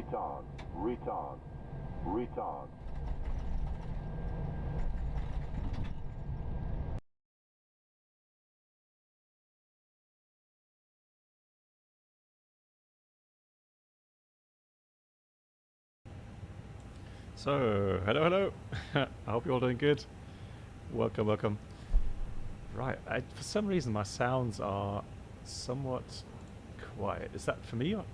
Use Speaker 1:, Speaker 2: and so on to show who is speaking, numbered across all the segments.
Speaker 1: retard, retard, retard.
Speaker 2: So, hello. I hope you're all doing good. Welcome, welcome. Right, for some reason my sounds are somewhat quiet. Is that for me or?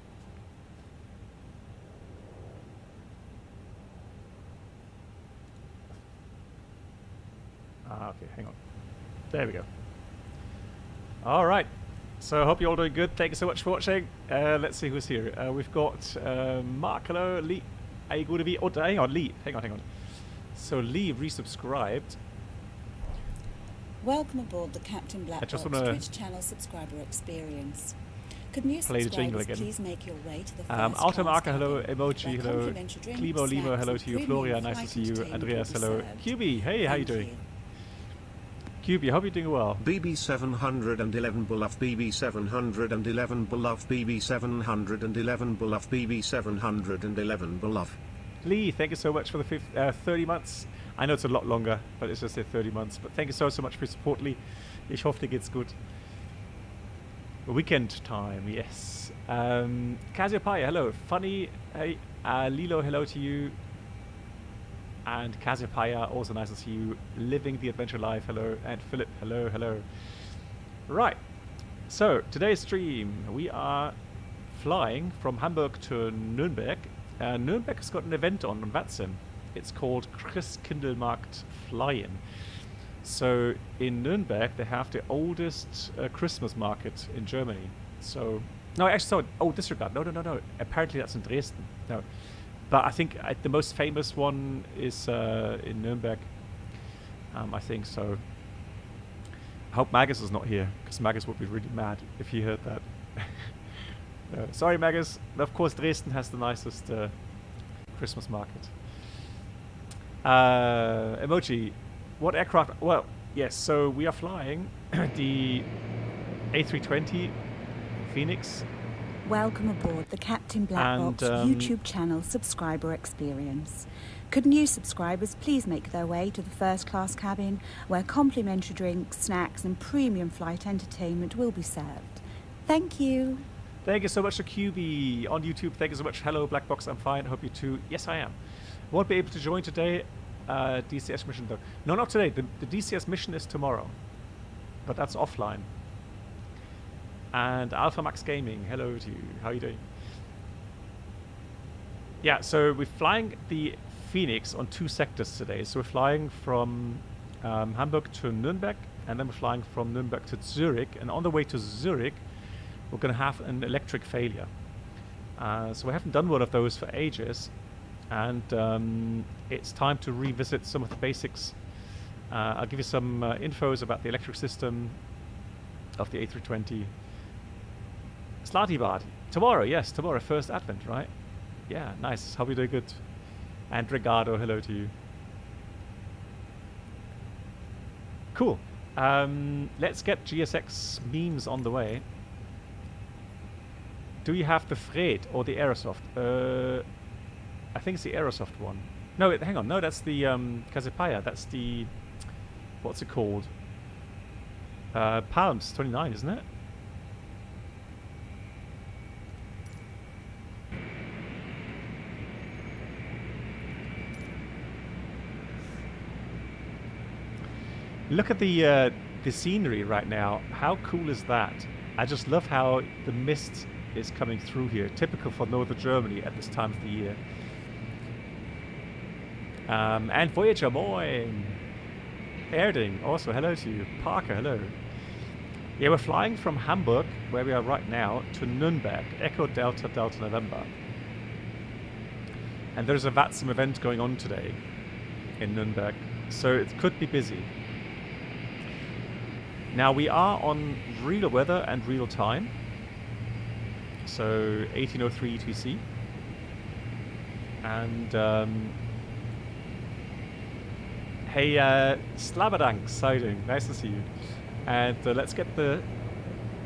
Speaker 2: Ah, okay, hang on. There we go. All right. So I hope you're all doing good. Thank you so much for watching. Let's see who's here. We've got Mark, hello, Lee. Are you going to be? Oh, hang on, Lee. Hang on. So Lee resubscribed.
Speaker 3: Welcome aboard the Captain Black Box Twitch channel subscriber experience. Could new subscribers please make your way to the first
Speaker 2: Automarker, hello, Emoji, hello, Klimo Limo, hello to you, Florian, nice to see you, Andreas, hello, QB, hey, how you doing? QB, I hope you're doing well.
Speaker 4: BB711 Bullaf BB711 Bullaf BB711 Bullaf BB711 Bullaf.
Speaker 2: Lee, thank you so much for the 30 months. I know it's a lot longer, but it's just 30 months. But thank you so much for your support, Lee. Ich hoffe, dir geht's gut. Weekend time, yes. Cassiopeia, hello. Funny, hey. Lilo, hello to you. And Cassiopeia, also nice to see you. Living the Adventure Life, hello. And Philip, hello. Right. So, today's stream, we are flying from Hamburg to Nuremberg. Nuremberg has got an event on VATSIM. It's called Christkindlmarkt Fly-In. So in Nuremberg they have the oldest Christmas market in Germany. So no, actually, sorry. Oh, disregard. No. Apparently that's in Dresden. No, but I think the most famous one is in Nuremberg. I think so. I hope Magus is not here, because Magus would be really mad if he heard that. Sorry, Magus. Of course, Dresden has the nicest Christmas market. Emoji, what aircraft? Well, yes, so we are flying the A320 Phoenix.
Speaker 3: Welcome aboard the Captain Black Box YouTube channel subscriber experience. Could new subscribers please make their way to the first class cabin, where complimentary drinks, snacks and premium flight entertainment will be served. Thank you.
Speaker 2: Thank you so much to QB on YouTube. Thank you so much. Hello, Black Box. I'm fine. Hope you too. Yes, I am. Won't be able to join today. DCS mission though. No, not today. The DCS mission is tomorrow, but that's offline. And Alpha Max Gaming, hello to you. How are you doing? Yeah, so we're flying the Phoenix on 2 sectors today. So we're flying from Hamburg to Nuremberg, and then we're flying from Nuremberg to Zurich. And on the way to Zurich, we're going to have an electric failure. So we haven't done one of those for ages. And it's time to revisit some of the basics. I'll give you some infos about the electric system of the A320. Slatibad. Tomorrow, yes, tomorrow, first Advent, right? Yeah, nice. Hope you're doing good. And Ricardo, hello to you. Cool. Let's get GSX memes on the way. Do you have the Fred or the Aerosoft? I think it's the Aerosoft one. No, hang on. No, that's the Cassiopeia. That's the... What's it called? Palms 29, isn't it? Look at the scenery right now. How cool is that? I just love how the mist is coming through here. Typical for northern Germany at this time of the year. And Voyager, moin! Erding, also hello to you. Parker, hello. Yeah, we're flying from Hamburg, where we are right now, to Nuremberg, Echo Delta Delta November. And there's a VATSIM event going on today in Nuremberg, so it could be busy. Now we are on real weather and real time. So 1803 UTC. And hey, Slabadanks, how you doing? Nice to see you. And let's get the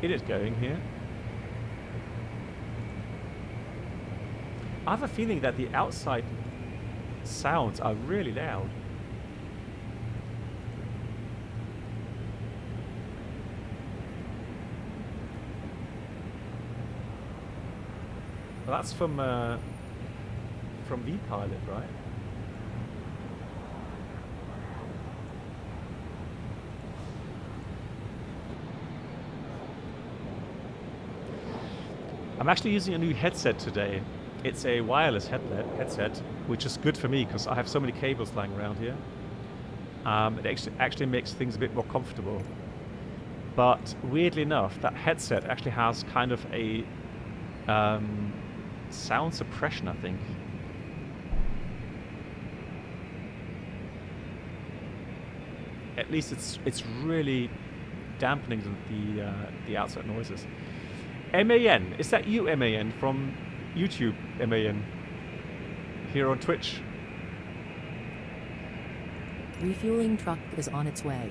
Speaker 2: edit going here. I have a feeling that the outside sounds are really loud. Well, that's from V-Pilot, right? I'm actually using a new headset today. It's a wireless headset, which is good for me because I have so many cables lying around here. It actually makes things a bit more comfortable. But weirdly enough, that headset actually has kind of a sound suppression, I think. At least it's really dampening the outside noises. MAN, is that you, MAN, from YouTube, MAN, here on Twitch?
Speaker 5: Refueling truck is on its way.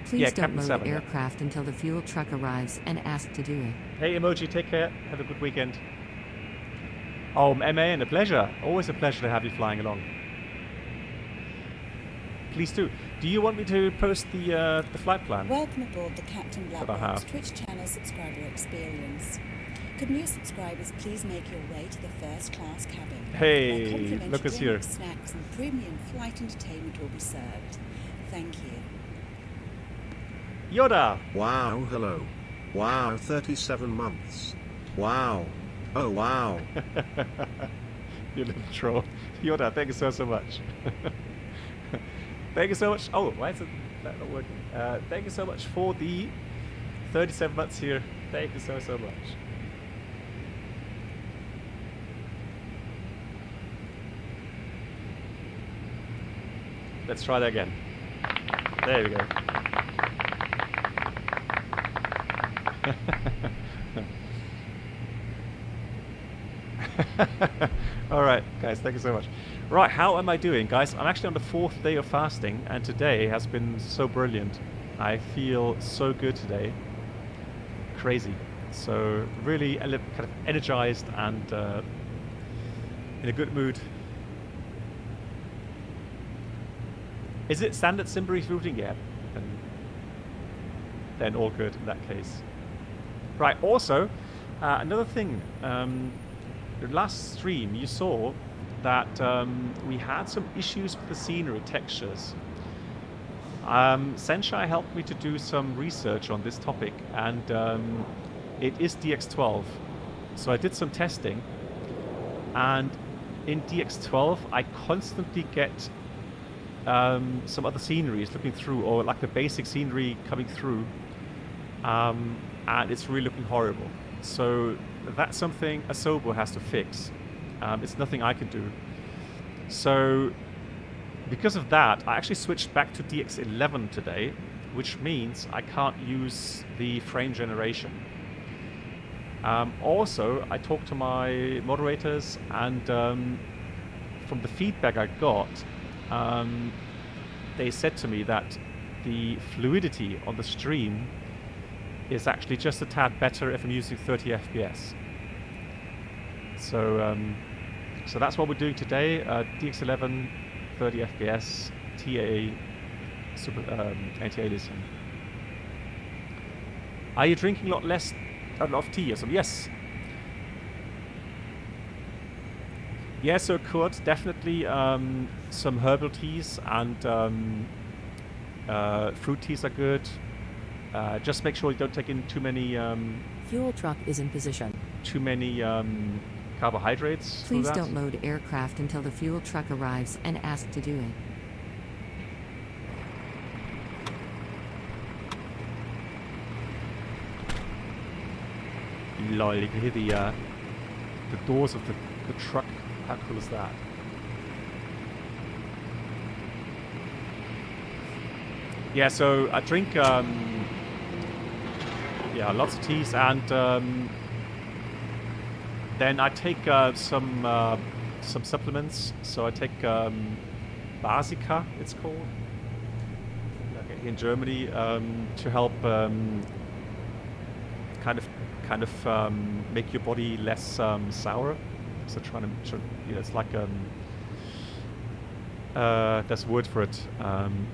Speaker 5: Please don't load
Speaker 2: 7,
Speaker 5: aircraft until the fuel truck arrives and ask to do it.
Speaker 2: Hey, Emoji, take care. Have a good weekend. Oh, MAN, a pleasure. Always a pleasure to have you flying along. Please do. Do you want me to post the flight plan?
Speaker 3: Welcome aboard the Captain Black Box Twitch channel subscriber experience. Could new subscribers please make your way to the first class cabin?
Speaker 2: Hey, look us here.
Speaker 3: Snacks and premium flight entertainment will be served. Thank you.
Speaker 2: Yoda!
Speaker 4: Wow, hello. Wow, 37 months. Wow. Oh, wow.
Speaker 2: You little troll. Yoda, thank you so much. Thank you so much. Oh, why is that not working? Thank you so much for the 37 months here. Thank you so much. Let's try that again. There we go. All right, guys, thank you so much. Right, how am I doing, guys? I'm actually on the 4th day of fasting, and today has been so brilliant. I feel so good today. Crazy. So really kind of energized and in a good mood. Is it standard sim routing? Yeah. Then all good in that case. Right, also, another thing. The last stream you saw that we had some issues with the scenery textures. Senshai helped me to do some research on this topic, and it is DX12. So I did some testing, and in DX12 I constantly get some other sceneries looking through, or like the basic scenery coming through, and it's really looking horrible. So that's something Asobo has to fix. It's nothing I can do. So because of that, I actually switched back to DX11 today, which means I can't use the frame generation. Also, I talked to my moderators, and from the feedback I got, they said to me that the fluidity on the stream is actually just a tad better if I'm using 30 FPS. So so that's what we're doing today. DX11, 30 FPS, TAA, super anti-aliasing. Are you drinking a lot of tea or something? Yes. Yeah, so Kurt, definitely some herbal teas and fruit teas are good. Just make sure you don't take in too many
Speaker 5: Fuel truck is in position.
Speaker 2: too many carbohydrates.
Speaker 5: Please don't load aircraft until the fuel truck arrives and ask to do it.
Speaker 2: Lol, you can hear the doors of the truck. How cool is that? Yeah, so I drink lots of teas, and then I take some supplements. So I take Basica, it's called, like in Germany, to help kind of kind of make your body less sour. So it's like there's a word for it,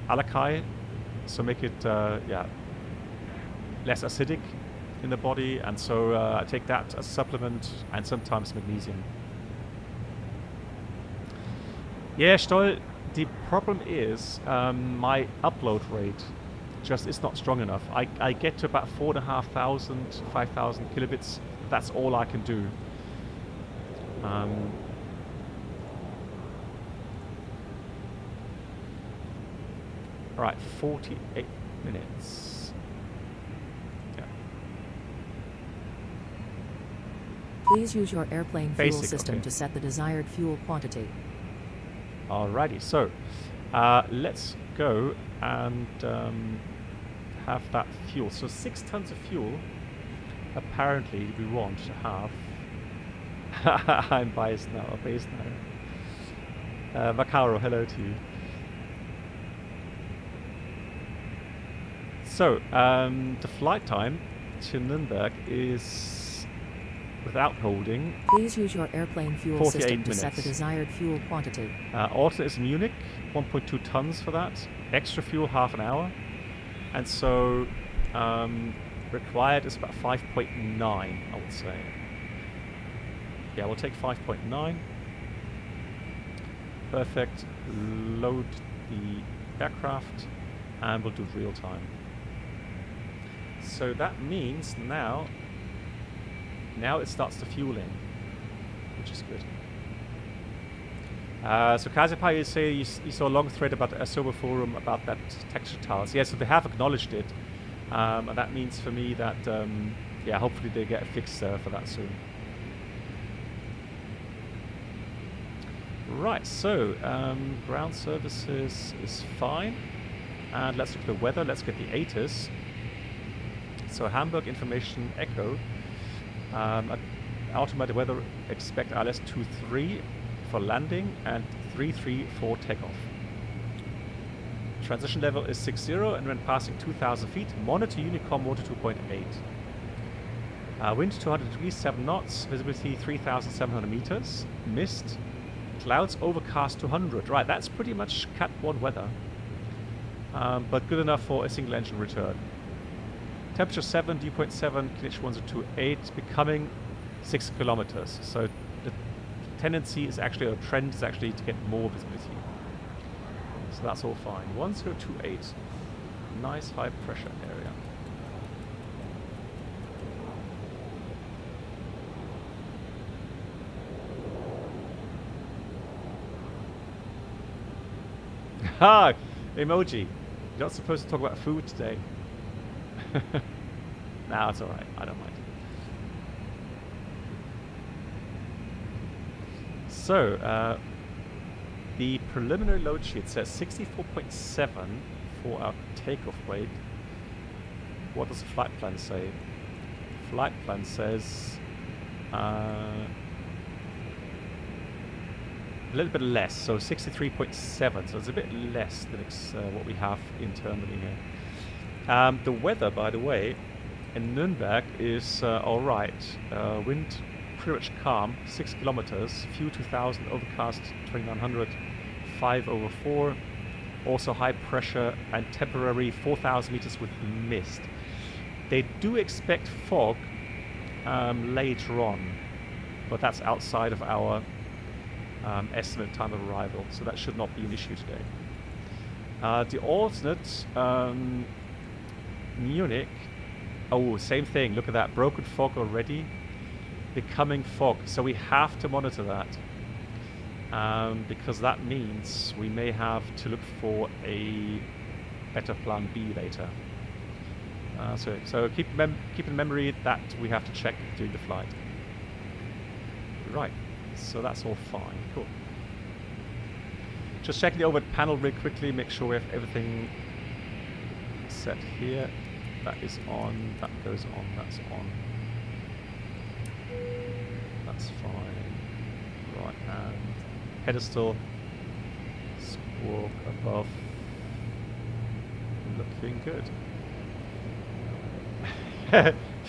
Speaker 2: alakai. So make it less acidic in the body, and so I take that as a supplement, and sometimes magnesium. Yeah, Stoll, the problem is my upload rate just is not strong enough. I get to about 4,500, 5,000 kilobits. That's all I can do. Right, 48 minutes. Yeah.
Speaker 5: Please use your airplane fuel
Speaker 2: Basic,
Speaker 5: system
Speaker 2: okay.
Speaker 5: to set the desired fuel quantity.
Speaker 2: Alrighty, so let's go and have that fuel. So 6 tons of fuel, apparently we want to have. I'm biased now, Macaro, hello to you. So, the flight time to Nuremberg is, without holding,
Speaker 5: Please use your airplane fuel
Speaker 2: 48
Speaker 5: system to
Speaker 2: minutes.
Speaker 5: set the desired fuel quantity.
Speaker 2: alternate is Munich, 1.2 tons for that. Extra fuel, half an hour. And so, required is about 5.9, I would say. Yeah, we'll take 5.9. Perfect. Load the aircraft, and we'll do it real time. So that means now it starts the fueling, which is good. So Kazipai, you say you saw a long thread about a Sober forum about that texture tiles. Yeah, so they have acknowledged it, and that means for me that hopefully they get a fix for that soon. Right, so ground services is fine, and let's look at the weather. Let's get the ATIS. So Hamburg information echo. Automated weather, expect ILS 23 for landing and 33 for takeoff. Transition level is 60, and when passing 2,000 feet, monitor Unicom motor 2.8. Wind 200 degrees, 7 knots, visibility 3,700 meters, mist, clouds overcast 200. Right, that's pretty much Cat 1 weather, but good enough for a single engine return. Temperature 7, dew point 7, condition 1028, becoming 6 kilometers. So the tendency is actually, or trend is actually to get more visibility. So that's all fine. 1028, nice high pressure area. Ha! Emoji. You're not supposed to talk about food today. Nah, it's alright. I don't mind. So, the preliminary load sheet says 64.7 for our takeoff weight. What does the flight plan say? Flight plan says a little bit less, so 63.7, so it's a bit less than what we have internally here. The weather, by the way, in Nuremberg is alright. Wind pretty much calm, 6 kilometers, few 2,000, overcast 2,900, 5/4. Also high pressure and temporary 4,000 meters with mist. They do expect fog later on, but that's outside of our estimate time of arrival, so that should not be an issue today. The alternate, Munich, oh, same thing, look at that, broken fog already, becoming fog, so we have to monitor that, because that means we may have to look for a better plan B later. So keep in memory that we have to check during the flight. Right, so that's all fine, cool. Just checking the overhead panel real quickly, make sure we have everything set here. That is on, that goes on, that's on. That's fine. Right, and pedestal, squawk above, looking good.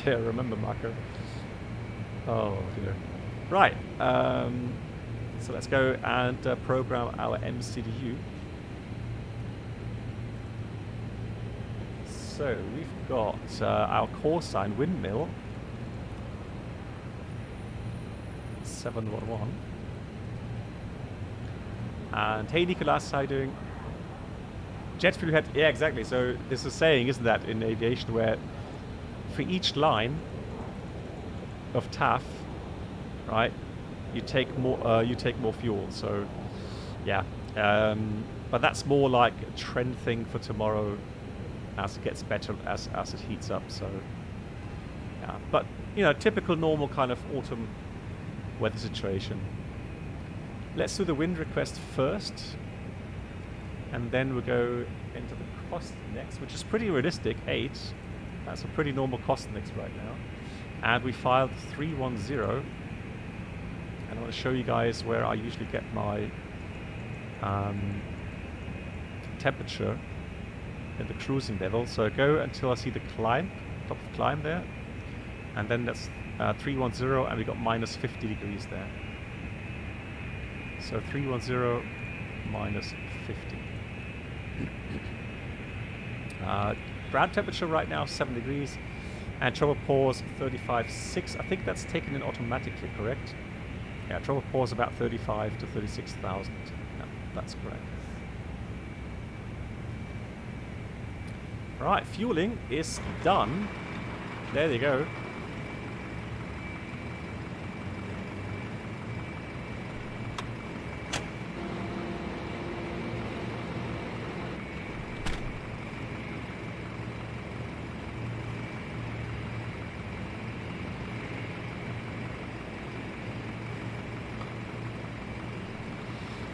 Speaker 2: Yeah, remember Marco. Oh dear. Right. So let's go and program our MCDU. So we've got our call sign windmill 711. And hey Nicolas, how you doing? Jet fuel head, yeah, exactly. So this is saying, isn't that, in aviation, where for each line of TAF, right, you take more fuel. So yeah, but that's more like a trend thing for tomorrow, as it gets better, as it heats up. So yeah, but you know, typical normal kind of autumn weather situation. Let's do the wind request first, and then we'll go into the cost next, which is pretty realistic, 8. That's a pretty normal cost next right now. And we filed 310, and I want to show you guys where I usually get my temperature in the cruising level. So I go until I see the climb, top of climb there, and then that's 310, and we got minus 50 degrees there. So 310 minus 50. Ground temperature right now 7 degrees, and trouble pause 35.6. I think that's taken in automatically, correct? Yeah, trouble pause about 35 to 36,000. Yeah, that's correct. Right, fueling is done. There you go.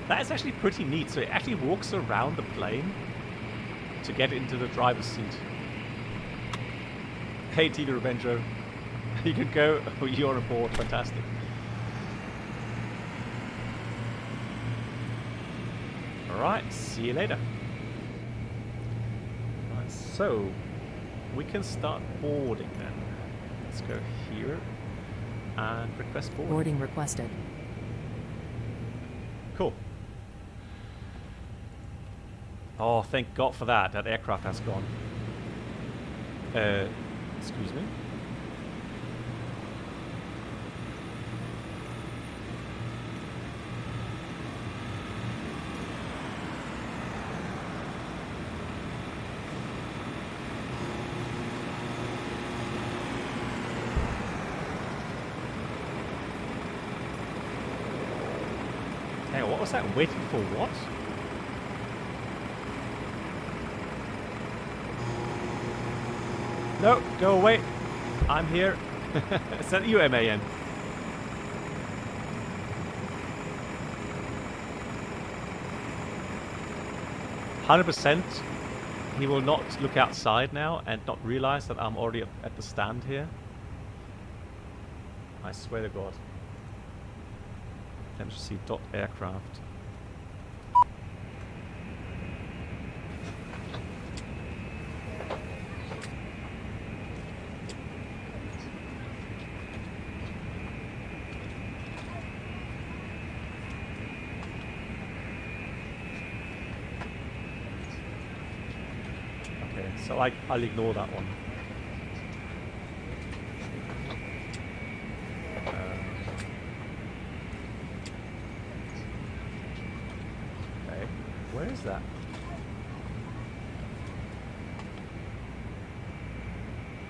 Speaker 2: That is actually pretty neat. So it actually walks around the plane to get into the driver's seat. Hey, Tina Revenjo. You can go. Oh, you're aboard. Fantastic. Alright, see you later. Right, so we can start boarding then. Let's go here and request boarding.
Speaker 5: Boarding requested.
Speaker 2: Cool. Oh, thank God for that. That aircraft has gone. Excuse me. Hang on, what was that? Waiting for what? No, go away. I'm here. Is that you, MAN? %. He will not look outside now and not realize that I'm already at the stand here. I swear to God. Let me just see dot aircraft. So I'll ignore that one. Okay, where is that?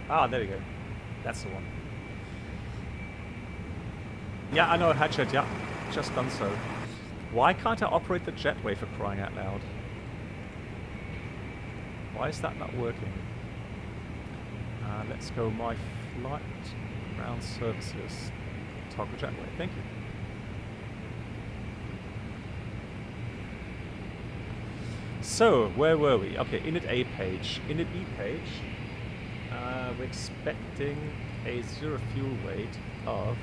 Speaker 2: Ah, there we go. That's the one. Yeah, I know, Hatchet, yeah. Just done so. Why can't I operate the jetway, for crying out loud? Why is that not working? Let's go my flight ground services. Toggle jetway. Thank you. So, where were we? Okay, init A page. Init B page. We're expecting a zero fuel weight of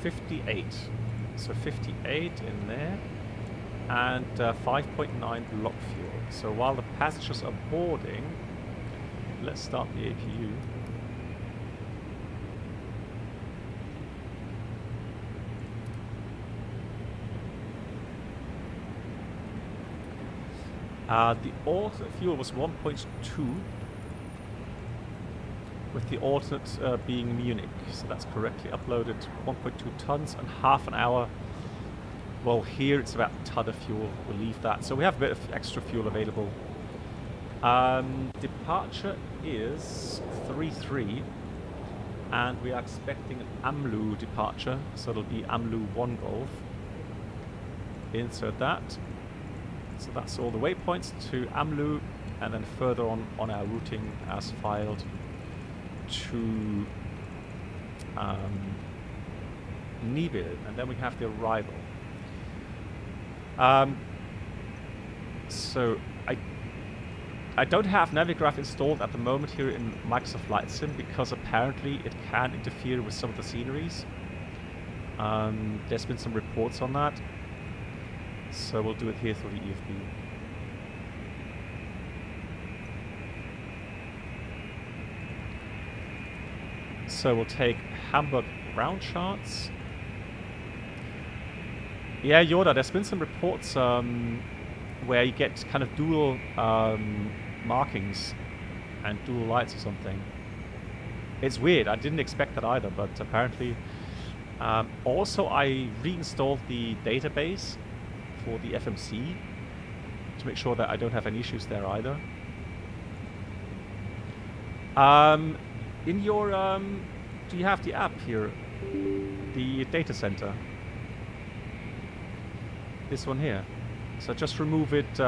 Speaker 2: 58. So 58 in there. and 5.9 block fuel. So while the passengers are boarding, let's start the APU. The alternate fuel was 1.2, with the alternate being Munich. So that's correctly uploaded. 1.2 tons and half an hour. Well, here it's about a ton of fuel. We'll leave that. So we have a bit of extra fuel available. Departure is 3-3, and we are expecting an AMLU departure. So it'll be AMLU 1 Golf. Insert that. So that's all the waypoints to AMLU, and then further on our routing as filed to Nibel, and then we have the arrival. So I don't have Navigraph installed at the moment here in Microsoft Flight Sim because apparently it can interfere with some of the sceneries. There's been some reports on that. So we'll do it here through the EFB. So we'll take Hamburg ground charts. Yeah, Yoda, there's been some reports where you get kind of dual markings and dual lights or something. It's weird, I didn't expect that either, but apparently. Also, I reinstalled the database for the FMC to make sure that I don't have any issues there either. In your do you have the app here, the data center, this one here? So just remove it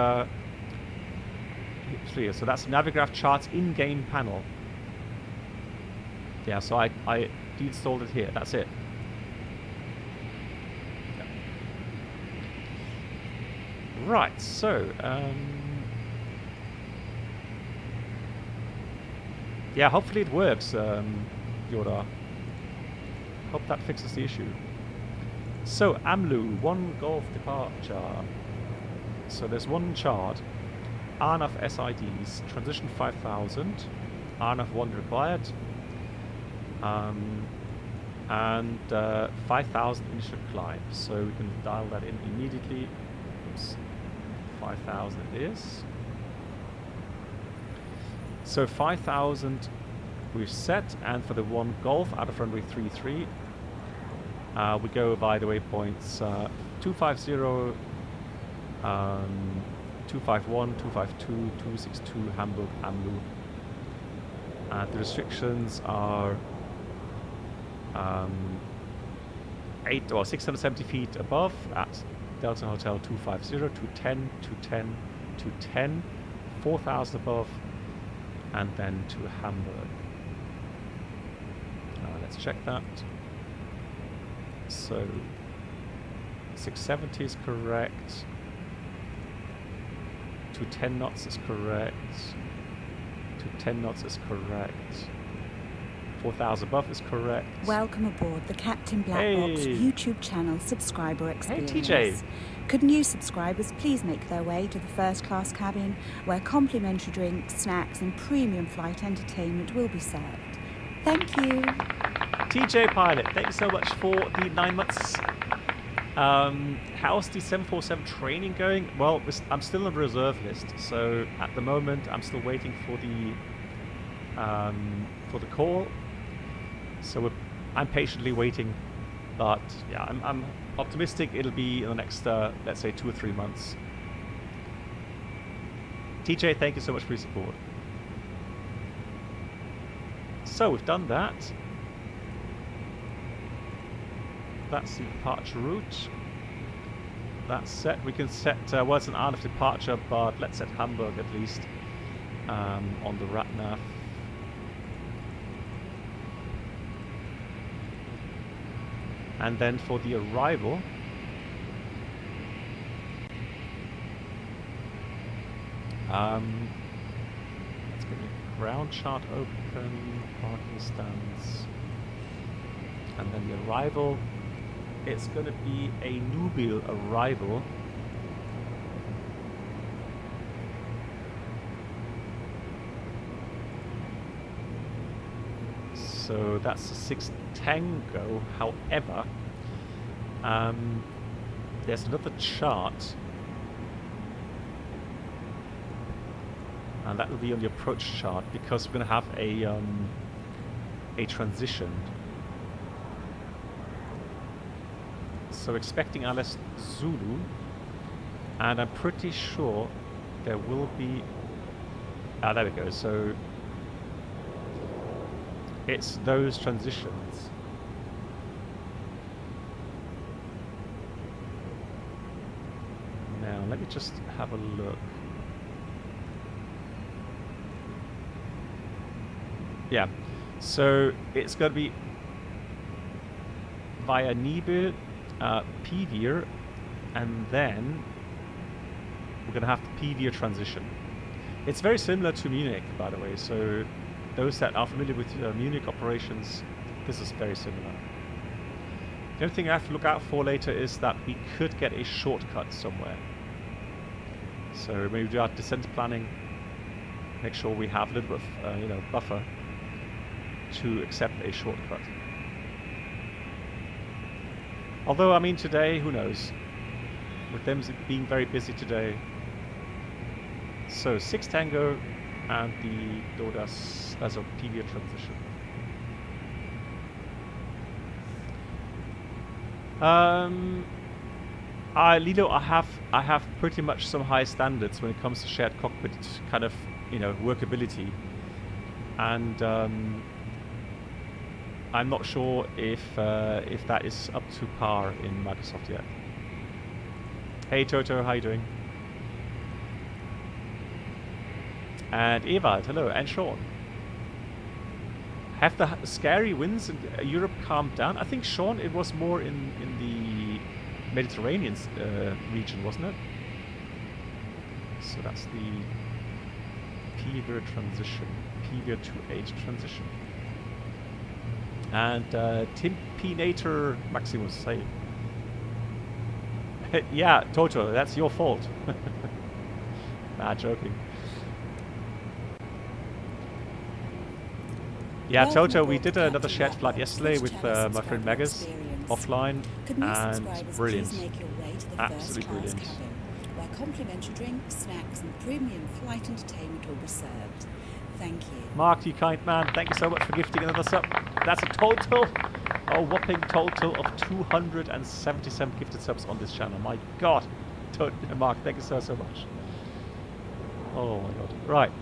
Speaker 2: here. So that's Navigraph charts in-game panel. Yeah, so I deinstalled it here. That's it. Right, so yeah, hopefully it works, Yoda. Hope that fixes the issue. So AMLU 1 Golf departure. So there's one chart. RNAV SIDs, transition 5000, RNAV 1 required, and 5000 initial climb. So we can dial that in immediately. Oops. 5,000 it is. So 5,000 we've set, and for the 1 Golf out of runway 33, we go via the waypoints 250, 251, 252, 262, Hamburg, AMLU. The restrictions are 670 feet above at Delta Hotel 250, 210, 210, 210, 4,000 above, and then to Hamburg. Let's check that. So 670 is correct, 210 knots is correct, 210 knots is correct, 4,000 above is correct.
Speaker 3: Welcome aboard the Captain Black Box YouTube channel subscriber experience.
Speaker 2: Hey TJ!
Speaker 3: Could new subscribers please make their way to the first class cabin where complimentary drinks, snacks and premium flight entertainment will be served. Thank you.
Speaker 2: TJ Pilot, thank you so much for the 9 months. How's the 747 training going? Well, I'm still on the reserve list, so at the moment I'm still waiting for the call. So I'm patiently waiting, but yeah, I'm optimistic it'll be in the next, let's say, 2 or 3 months. TJ, thank you so much for your support. So we've done that. That's the departure route. That's set. We can set, well, it's an RNAV departure, but let's set Hamburg at least on the RATNAV. And then for the arrival, let's get the ground chart open, parking stands, and then the arrival. It's going to be a Nubile arrival So that's a 6 Tango. However, there's another chart, and that will be on the approach chart, because we're going to have a transition. So expecting Alice Zulu, and I'm pretty sure there will be... Ah, there we go. So it's those transitions. Now, let me just have a look. Yeah, so it's going to be via Nibel, PVR, and then we're going to have the PVR transition. It's very similar to Munich, by the way, so those that are familiar with Munich operations, this is very similar. The only thing I have to look out for later is that we could get a shortcut somewhere. So maybe do our descent planning, make sure we have a little bit of buffer to accept a shortcut. Although, I mean, today, who knows? With them being very busy today. So 6 Tango and the DODAS as a PVR transition. Lilo, I have pretty much some high standards when it comes to shared cockpit kind of workability, and I'm not sure if that is up to par in Microsoft yet. Hey Toto, how you doing? And Ewald, hello, and Sean. Have the scary winds in Europe calmed down? I think, Sean, it was more in the Mediterranean region, wasn't it? So that's the PVR transition, PVR to 8 transition. And Timpinator Maximus, say. Yeah, Toto, that's your fault. Nah, joking. Yeah, Toto, we did another shared flight yesterday with my friend Megas offline, and brilliant. Absolutely brilliant.
Speaker 3: Where complimentary drinks, snacks, and premium flight entertainment will be served. Thank you.
Speaker 2: Mark, you kind man, thank you so much for gifting another sub. That's a total, a whopping total of 277 gifted subs on this channel. My God. Mark, thank you so much. Oh my God. Right.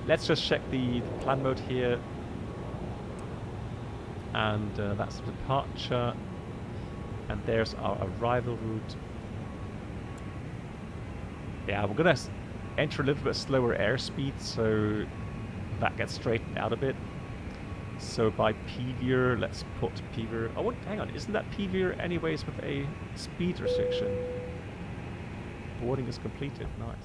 Speaker 2: Let's just check the plan mode here. And that's the departure. And there's our arrival route. Yeah, we're going to enter a little bit slower airspeed, so that gets straightened out a bit. So by PVR, let's put PVR. Oh, hang on, isn't that PVR anyways with a speed restriction? Boarding is completed, nice.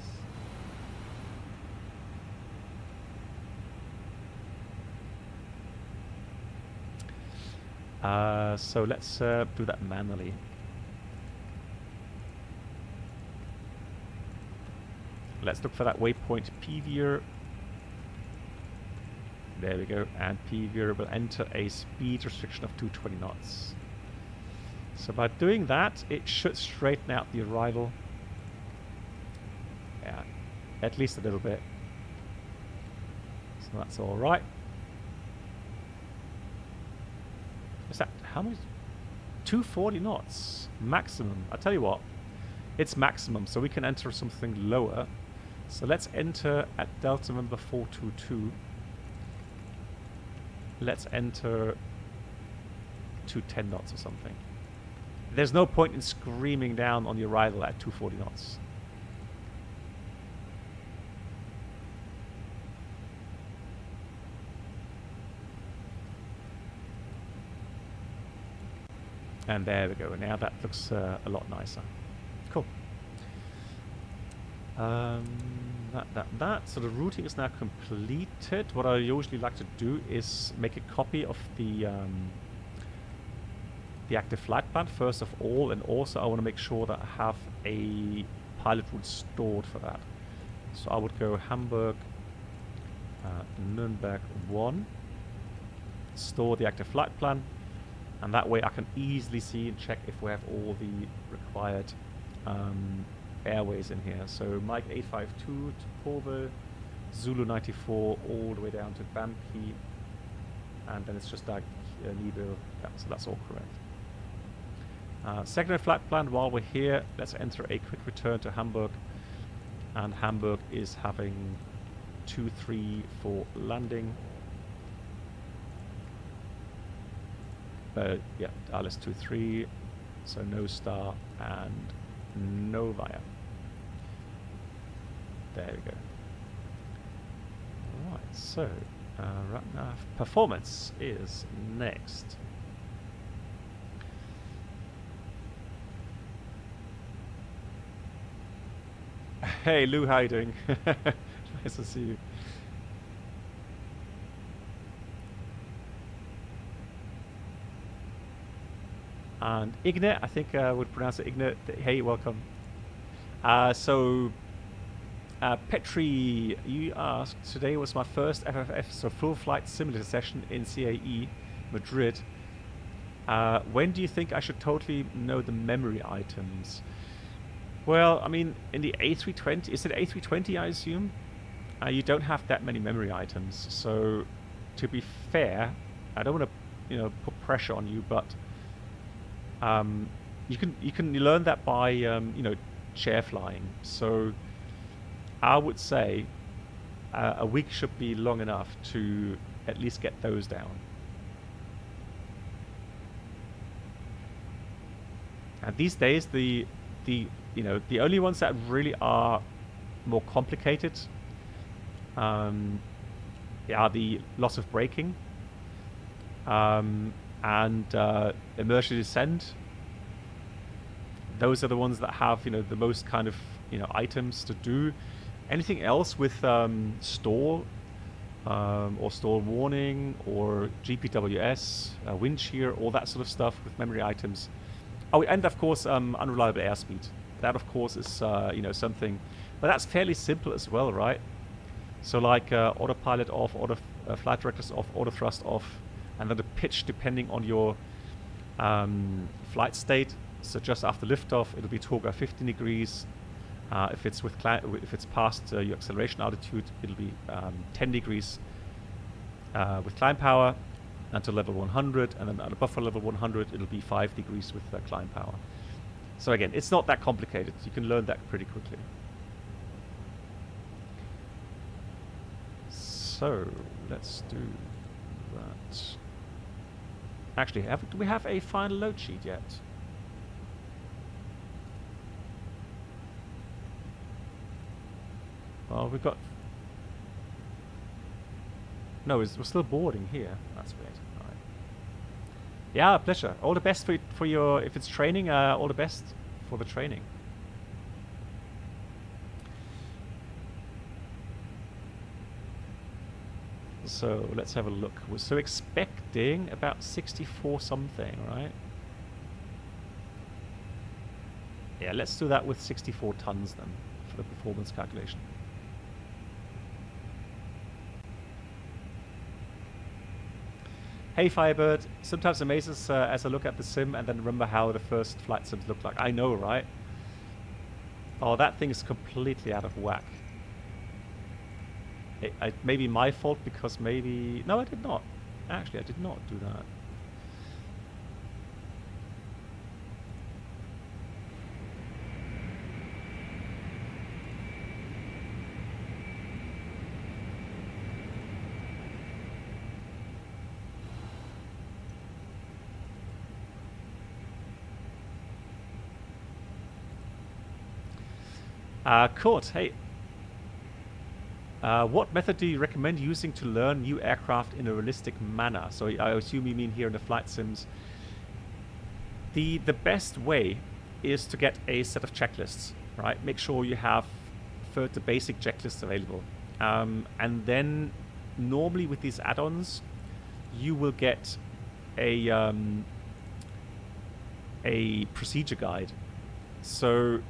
Speaker 2: So let's do that manually. Let's look for that waypoint PVR. There we go, and PVR will enter a speed restriction of 220 knots. So by doing that, it should straighten out the arrival. Yeah, at least a little bit. So that's all right. Is that how many? 240 knots maximum. I tell you what, it's maximum, so we can enter something lower. So let's enter at Delta November 422. Let's enter to 10 knots or something. There's no point in screaming down on the arrival at 240 knots. And there we go. Now that looks a lot nicer. Cool. So the routing is now completed. What I usually like to do is make a copy of the active flight plan first of all, and also I want to make sure that I have a pilot route stored for that. So I would go Hamburg, Nuremberg 1, store the active flight plan, and that way I can easily see and check if we have all the required airways in here. So Mike 852 to Pove, Zulu 94 all the way down to Bampi, and then it's just like Nibel. Yeah, so that's all correct. Secondary flight plan. While we're here, let's enter a quick return to Hamburg, and Hamburg is having 2-3 for landing. Yeah, Alice 2-3, so no star and no via. There we go. Alright, so right now performance is next. Hey Lou, how you doing? Nice to see you. And Igne, I think I would pronounce it Igne. Hey, welcome. Petri, you asked, today was my first FFF, so full flight simulator session in CAE, Madrid. When do you think I should totally know the memory items? Well, I mean, in the A320, is it A320, I assume? You don't have that many memory items. So, to be fair, I don't want to, put pressure on you, but you can learn that by chair flying. So I would say a week should be long enough to at least get those down. And these days the only ones that really are more complicated are the loss of braking and emergency descent. Those are the ones that have the most kind of items to do. Anything else with stall or stall warning or GPWS, wind shear, all that sort of stuff with memory items. Oh, and of course unreliable airspeed. That of course is something, but that's fairly simple as well, right? So like autopilot off, auto flight directors off, auto thrust off, and then the pitch depending on your flight state. So just after liftoff, it'll be torque 15 degrees. If it's past your acceleration altitude, it'll be 10 degrees with climb power until level 100, and then at a buffer level 100, it'll be 5 degrees with climb power. So again, it's not that complicated. You can learn that pretty quickly. So let's do that. Actually, do we have a final load sheet yet? Well, we've got... No, we're still boarding here. That's weird. All right. Yeah, pleasure. All the best for your... If it's training, all the best for the training. So, let's have a look. We're so expecting about 64 something, right? Yeah, let's do that with 64 tons then for the performance calculation. Hey Firebird, sometimes amazes as I look at the sim and then remember how the first flight sims looked like. I know, right? Oh, that thing is completely out of whack. It may be my fault because maybe... No, I did not. Actually, I did not do that. Kurt, hey. What method do you recommend using to learn new aircraft in a realistic manner? So I assume you mean here in the flight sims. The best way is to get a set of checklists, right? Make sure you have the basic checklists available. And then normally with these add-ons, you will get a procedure guide. So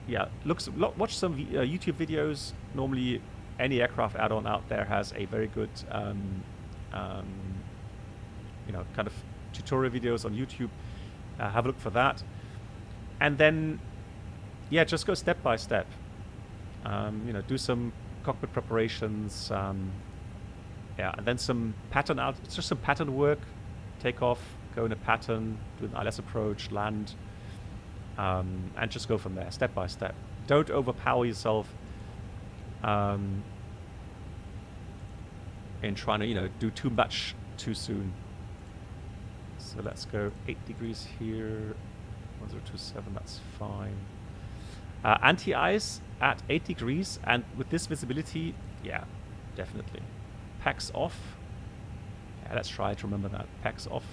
Speaker 2: yeah, watch some YouTube videos. Normally, any aircraft add-on out there has a very good kind of tutorial videos on YouTube. Have a look for that. And then, yeah, just go step by step. Do some cockpit preparations. And then some pattern out. It's just some pattern work. Take off, go in a pattern, do an ILS approach, land, and just go from there, step by step. Don't overpower yourself in trying to, do too much too soon. So let's go 8 degrees here, 1027, that's fine. Anti-ice at 8 degrees, and with this visibility, yeah, definitely. Packs off. Yeah, let's try to remember that. Packs off.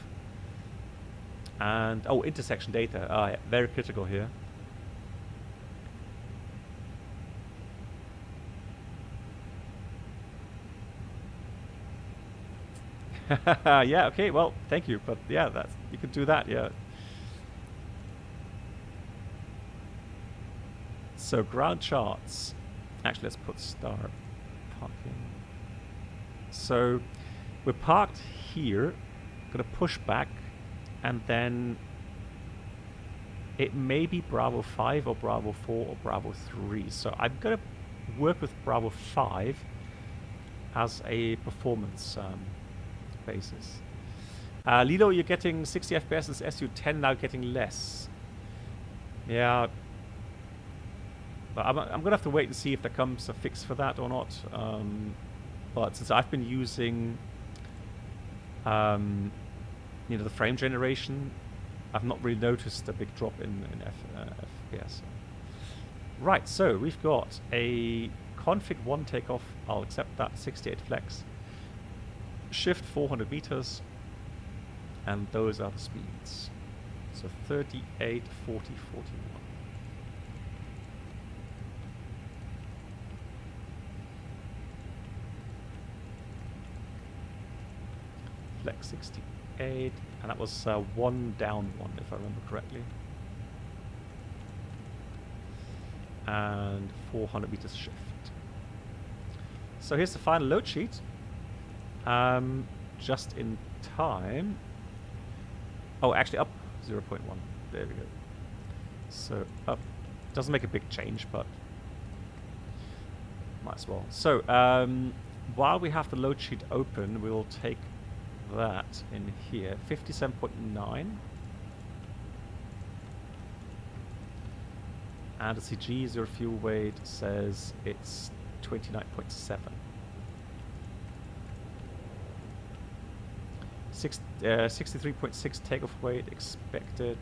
Speaker 2: And, intersection data. Yeah, very critical here. Yeah, okay, well, thank you. But yeah, you could do that, yeah. So, ground charts. Actually, let's put star parking. So, we're parked here. Gonna push back. And then it may be Bravo 5 or Bravo 4 or Bravo 3. So I'm going to work with Bravo 5 as a performance basis. Lilo, you're getting 60 FPS as SU-10, now getting less. Yeah. But I'm going to have to wait and see if there comes a fix for that or not. But since I've been using the frame generation, I've not really noticed a big drop in FPS. Right, so we've got a config 1 takeoff. I'll accept that. 68 flex. Shift 400 meters. And those are the speeds. So 38, 40, 41. Flex 68, and that was 1 down 1, if I remember correctly. And 400 meters shift. So here's the final load sheet. Just in time. Oh, actually up 0.1. There we go. So up. Doesn't make a big change, but might as well. So while we have the load sheet open, we'll take that in here. 57.9. And the CG zero fuel weight says it's 29.7. 63.6 takeoff weight expected.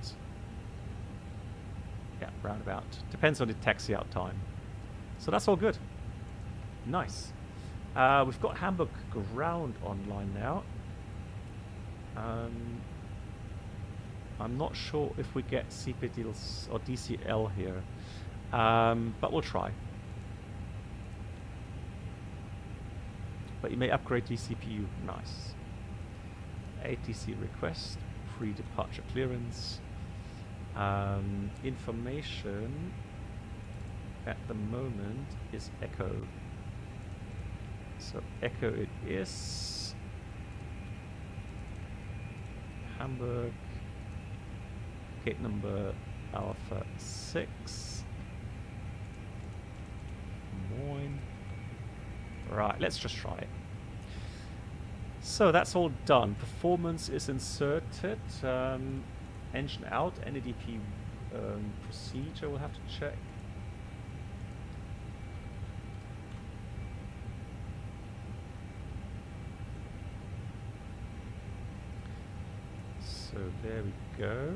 Speaker 2: Yeah, roundabout. Depends on the taxi out time. So that's all good. Nice. We've got Hamburg ground online now. I'm not sure if we get CP deals or DCL here, but we'll try. But you may upgrade DCPU. Nice. ATC request, pre-departure clearance. Information at the moment is Echo. So Echo it is. Hamburg. Gate number Alpha 6. Moin. Right, let's just try it. So that's all done. Performance is inserted. Engine out. NADP procedure we'll have to check. So there we go.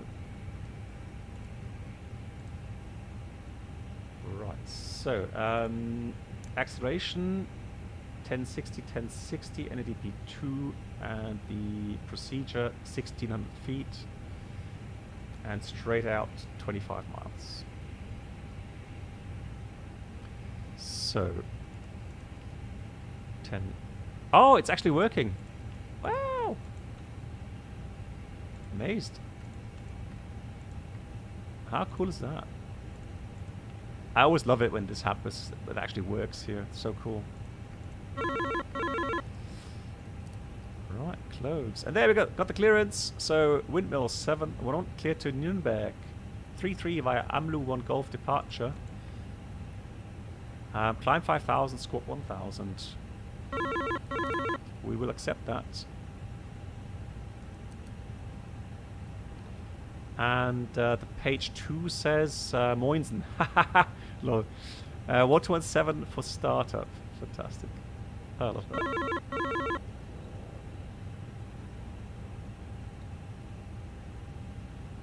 Speaker 2: Right, so acceleration 1060, NADP 2, and the procedure 1600 feet, and straight out 25 miles. So 10. Oh, it's actually working. Wow. Amazed. How cool is that? I always love it when this happens. It actually works here. It's so cool. Right, close. And there we go. Got the clearance. So windmill 7. We're on clear to Nuremberg. 3-3 via AMLU 1 Golf departure. Climb 5,000, squawk 1,000. We will accept that. And the page 2 says Moinsen. Lol. 117 for startup. Fantastic. I love that.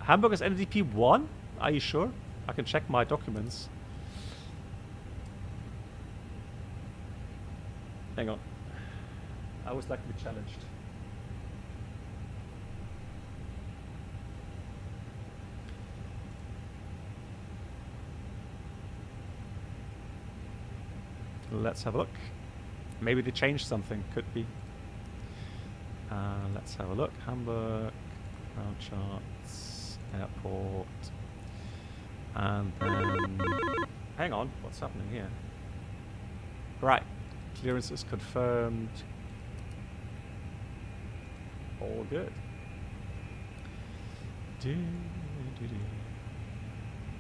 Speaker 2: Hamburg is NDP 1? Are you sure? I can check my documents. Hang on. I always like to be challenged. Let's have a look. Maybe they changed something. Could be. Let's have a look. Hamburg, route charts, airport, and then. Hang on. What's happening here? Right. Clearance is confirmed. All good.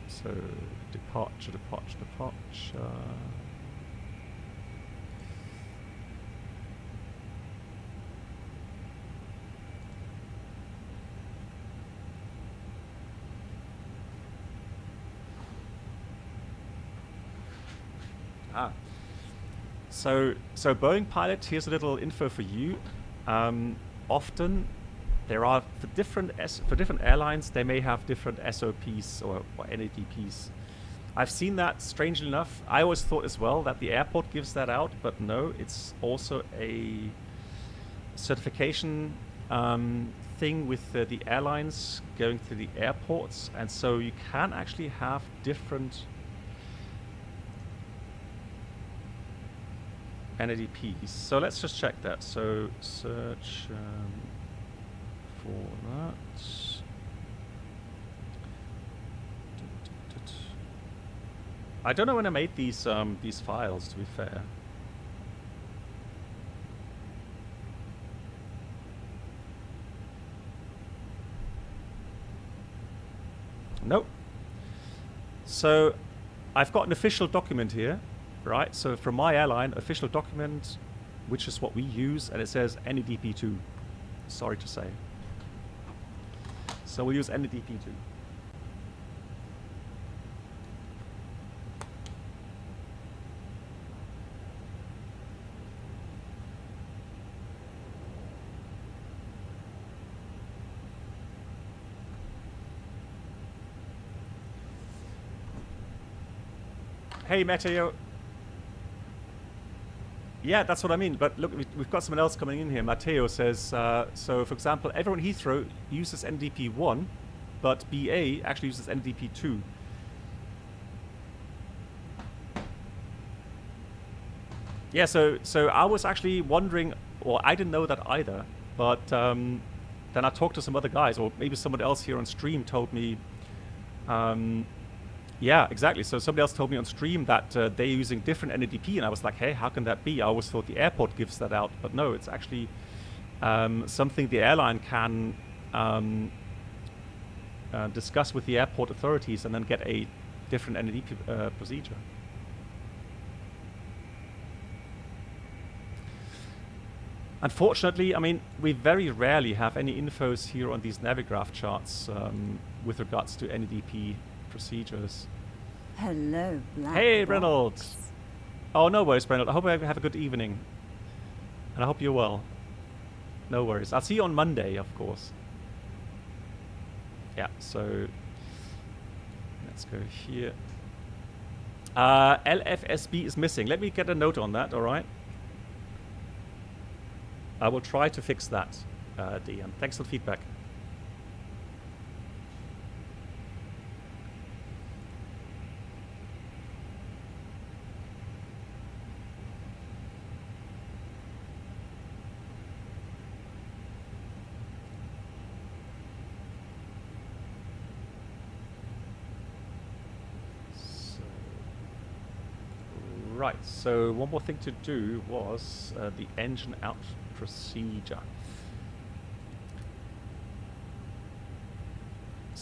Speaker 2: So departure. So Boeing pilot, here's a little info for you. Often there are for different airlines, they may have different SOPs or NADPs. I've seen that, strangely enough. I always thought as well that the airport gives that out, but no, it's also a certification thing with the airlines going through the airports, and so you can actually have different NADPs. So let's just check that. So search for that. I don't know when I made these files, to be fair. Nope. So I've got an official document here. Right, so from my airline, official document, which is what we use, and it says NADP2. Sorry to say. So we'll use NADP2. Hey, Matteo. Yeah, that's what I mean. But look, we've got someone else coming in here. Matteo says, so for example, everyone Heathrow uses NDP1, but BA actually uses NDP2. Yeah, so I was actually wondering, or I didn't know that either, but then I talked to some other guys, or maybe someone else here on stream told me, yeah, exactly. So somebody else told me on stream that they're using different NADP, and I was like, hey, how can that be? I always thought the airport gives that out, but no, it's actually something the airline can discuss with the airport authorities and then get a different NADP procedure. Unfortunately, I mean, we very rarely have any infos here on these Navigraph charts with regards to NADP procedures.
Speaker 3: Hello, Black
Speaker 2: Hey,
Speaker 3: Box.
Speaker 2: Reynolds. Oh, no worries, Reynolds. I hope you have a good evening. And I hope you're well. No worries. I'll see you on Monday, of course. Yeah, so let's go here. LFSB is missing. Let me get a note on that, all right? I will try to fix that, DM. Thanks for the feedback. Right, so one more thing to do was the engine out procedure.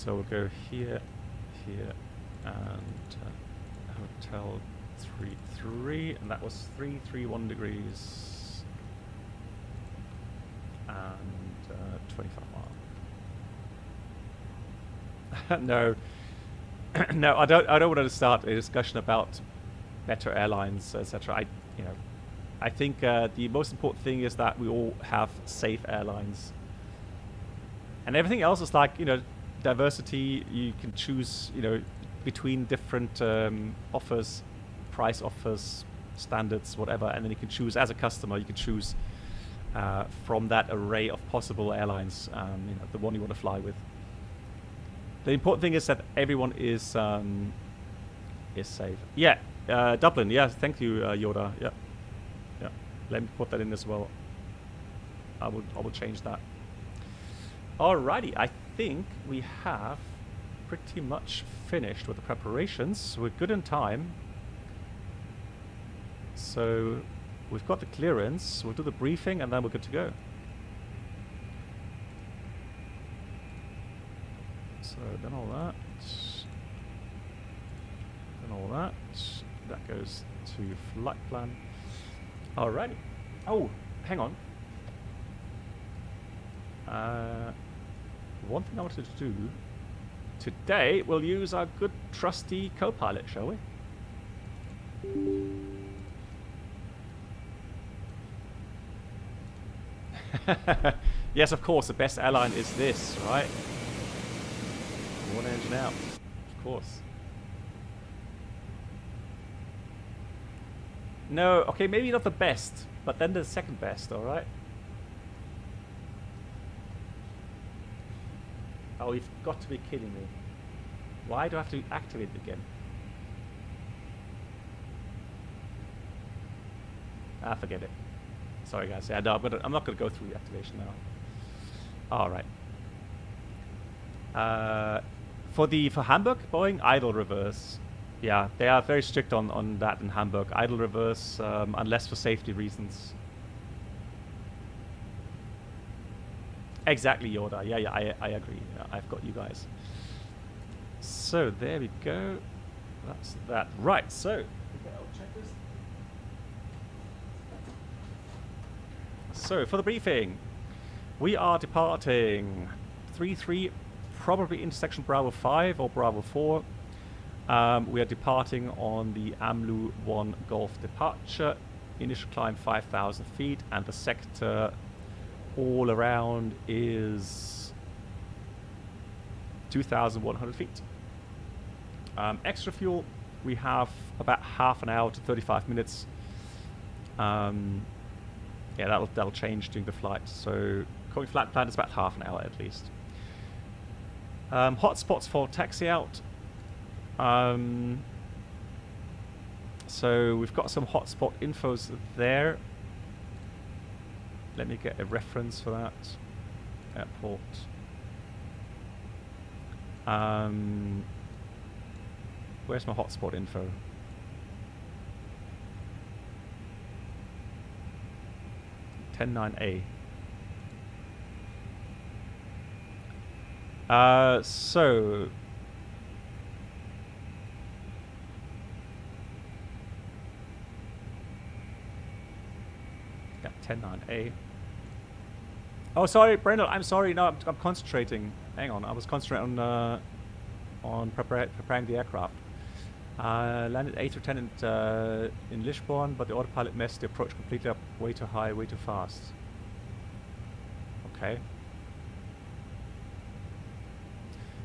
Speaker 2: So we'll go here, here, and hotel 33, and that was 331 degrees and 25 miles. No, no, I don't want to start a discussion about better airlines, etc. I think the most important thing is that we all have safe airlines, and everything else is like, diversity. You can choose, between different offers, price offers, standards, whatever, and then you can choose as a customer. You can choose from that array of possible airlines, the one you want to fly with. The important thing is that everyone is safe. Yeah, Dublin. Yeah, thank you, Yoda. Yeah, yeah. Let me put that in as well. I will change that. Alrighty, I think we have pretty much finished with the preparations. We're good in time. So we've got the clearance. We'll do the briefing and then we're good to go. So done all that. Done all that. That goes to flight plan. Alrighty. Oh, hang on. One thing I wanted to do today, we'll use our good trusty co-pilot, shall we? Yes, of course, the best airline is this, right? One engine out, of course. No, okay, maybe not the best, but then the second best, alright? Oh, you've got to be kidding me. Why do I have to activate it again? Ah, forget it. Sorry guys, yeah, no, I'm not gonna go through the activation now. Alright. For Hamburg, Boeing, idle reverse. Yeah, they are very strict on that in Hamburg. Idle reverse, unless for safety reasons. Exactly, Yoda. Yeah, I agree. Yeah, I've got you guys. So there we go. That's that. Right. So okay, I'll check this. So for the briefing, we are departing 33, probably intersection Bravo 5 or Bravo 4. We are departing on the AMLU 1 Golf departure. Initial climb 5,000 feet, and the sector all around is 2,100 feet. Extra fuel, we have about half an hour to 35 minutes. Yeah, that'll change during the flight. So going flat plan is about half an hour at least. Hotspots for taxi out. So we've got some hotspot infos there. Let me get a reference for that. Airport. Where's my hotspot info? (10.9A). So yeah, 10.9A. Oh, sorry, Brendel. I'm sorry. No, I'm concentrating. Hang on. I was concentrating on preparing the aircraft. Landed A310 in Lisbon, but the autopilot messed the approach completely up. Way too high, way too fast. Okay.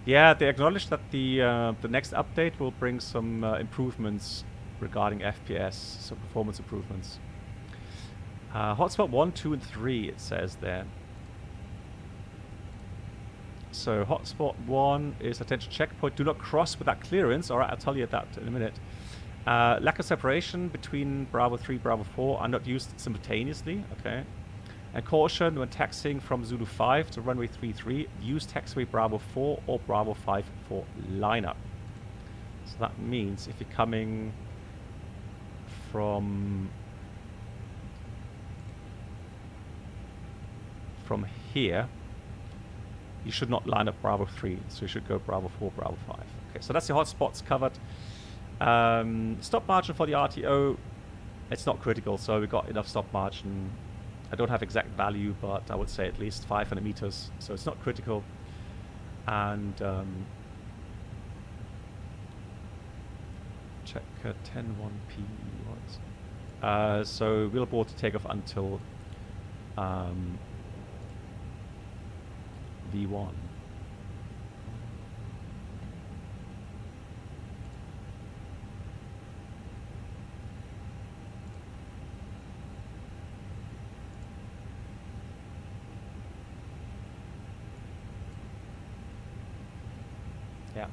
Speaker 2: Yeah, they acknowledged that the next update will bring some improvements regarding FPS, so performance improvements. Hotspot 1, 2, and 3, it says there. So hotspot 1 is attention checkpoint. Do not cross without clearance. All right, I'll tell you that in a minute. Lack of separation between Bravo 3, Bravo 4 are not used simultaneously. Okay. And caution when taxiing from Zulu 5 to runway 33, use taxiway Bravo 4 or Bravo 5 for lineup. So that means if you're coming from here, you should not line up Bravo 3, so you should go Bravo 4, Bravo 5. Okay, so that's the hotspots covered. Stop margin for the RTO, it's not critical, so we've got enough stop margin. I don't have exact value, but I would say at least 500 meters, so it's not critical. And check 10-1P. What? So we'll abort to take off until V1. Yeah.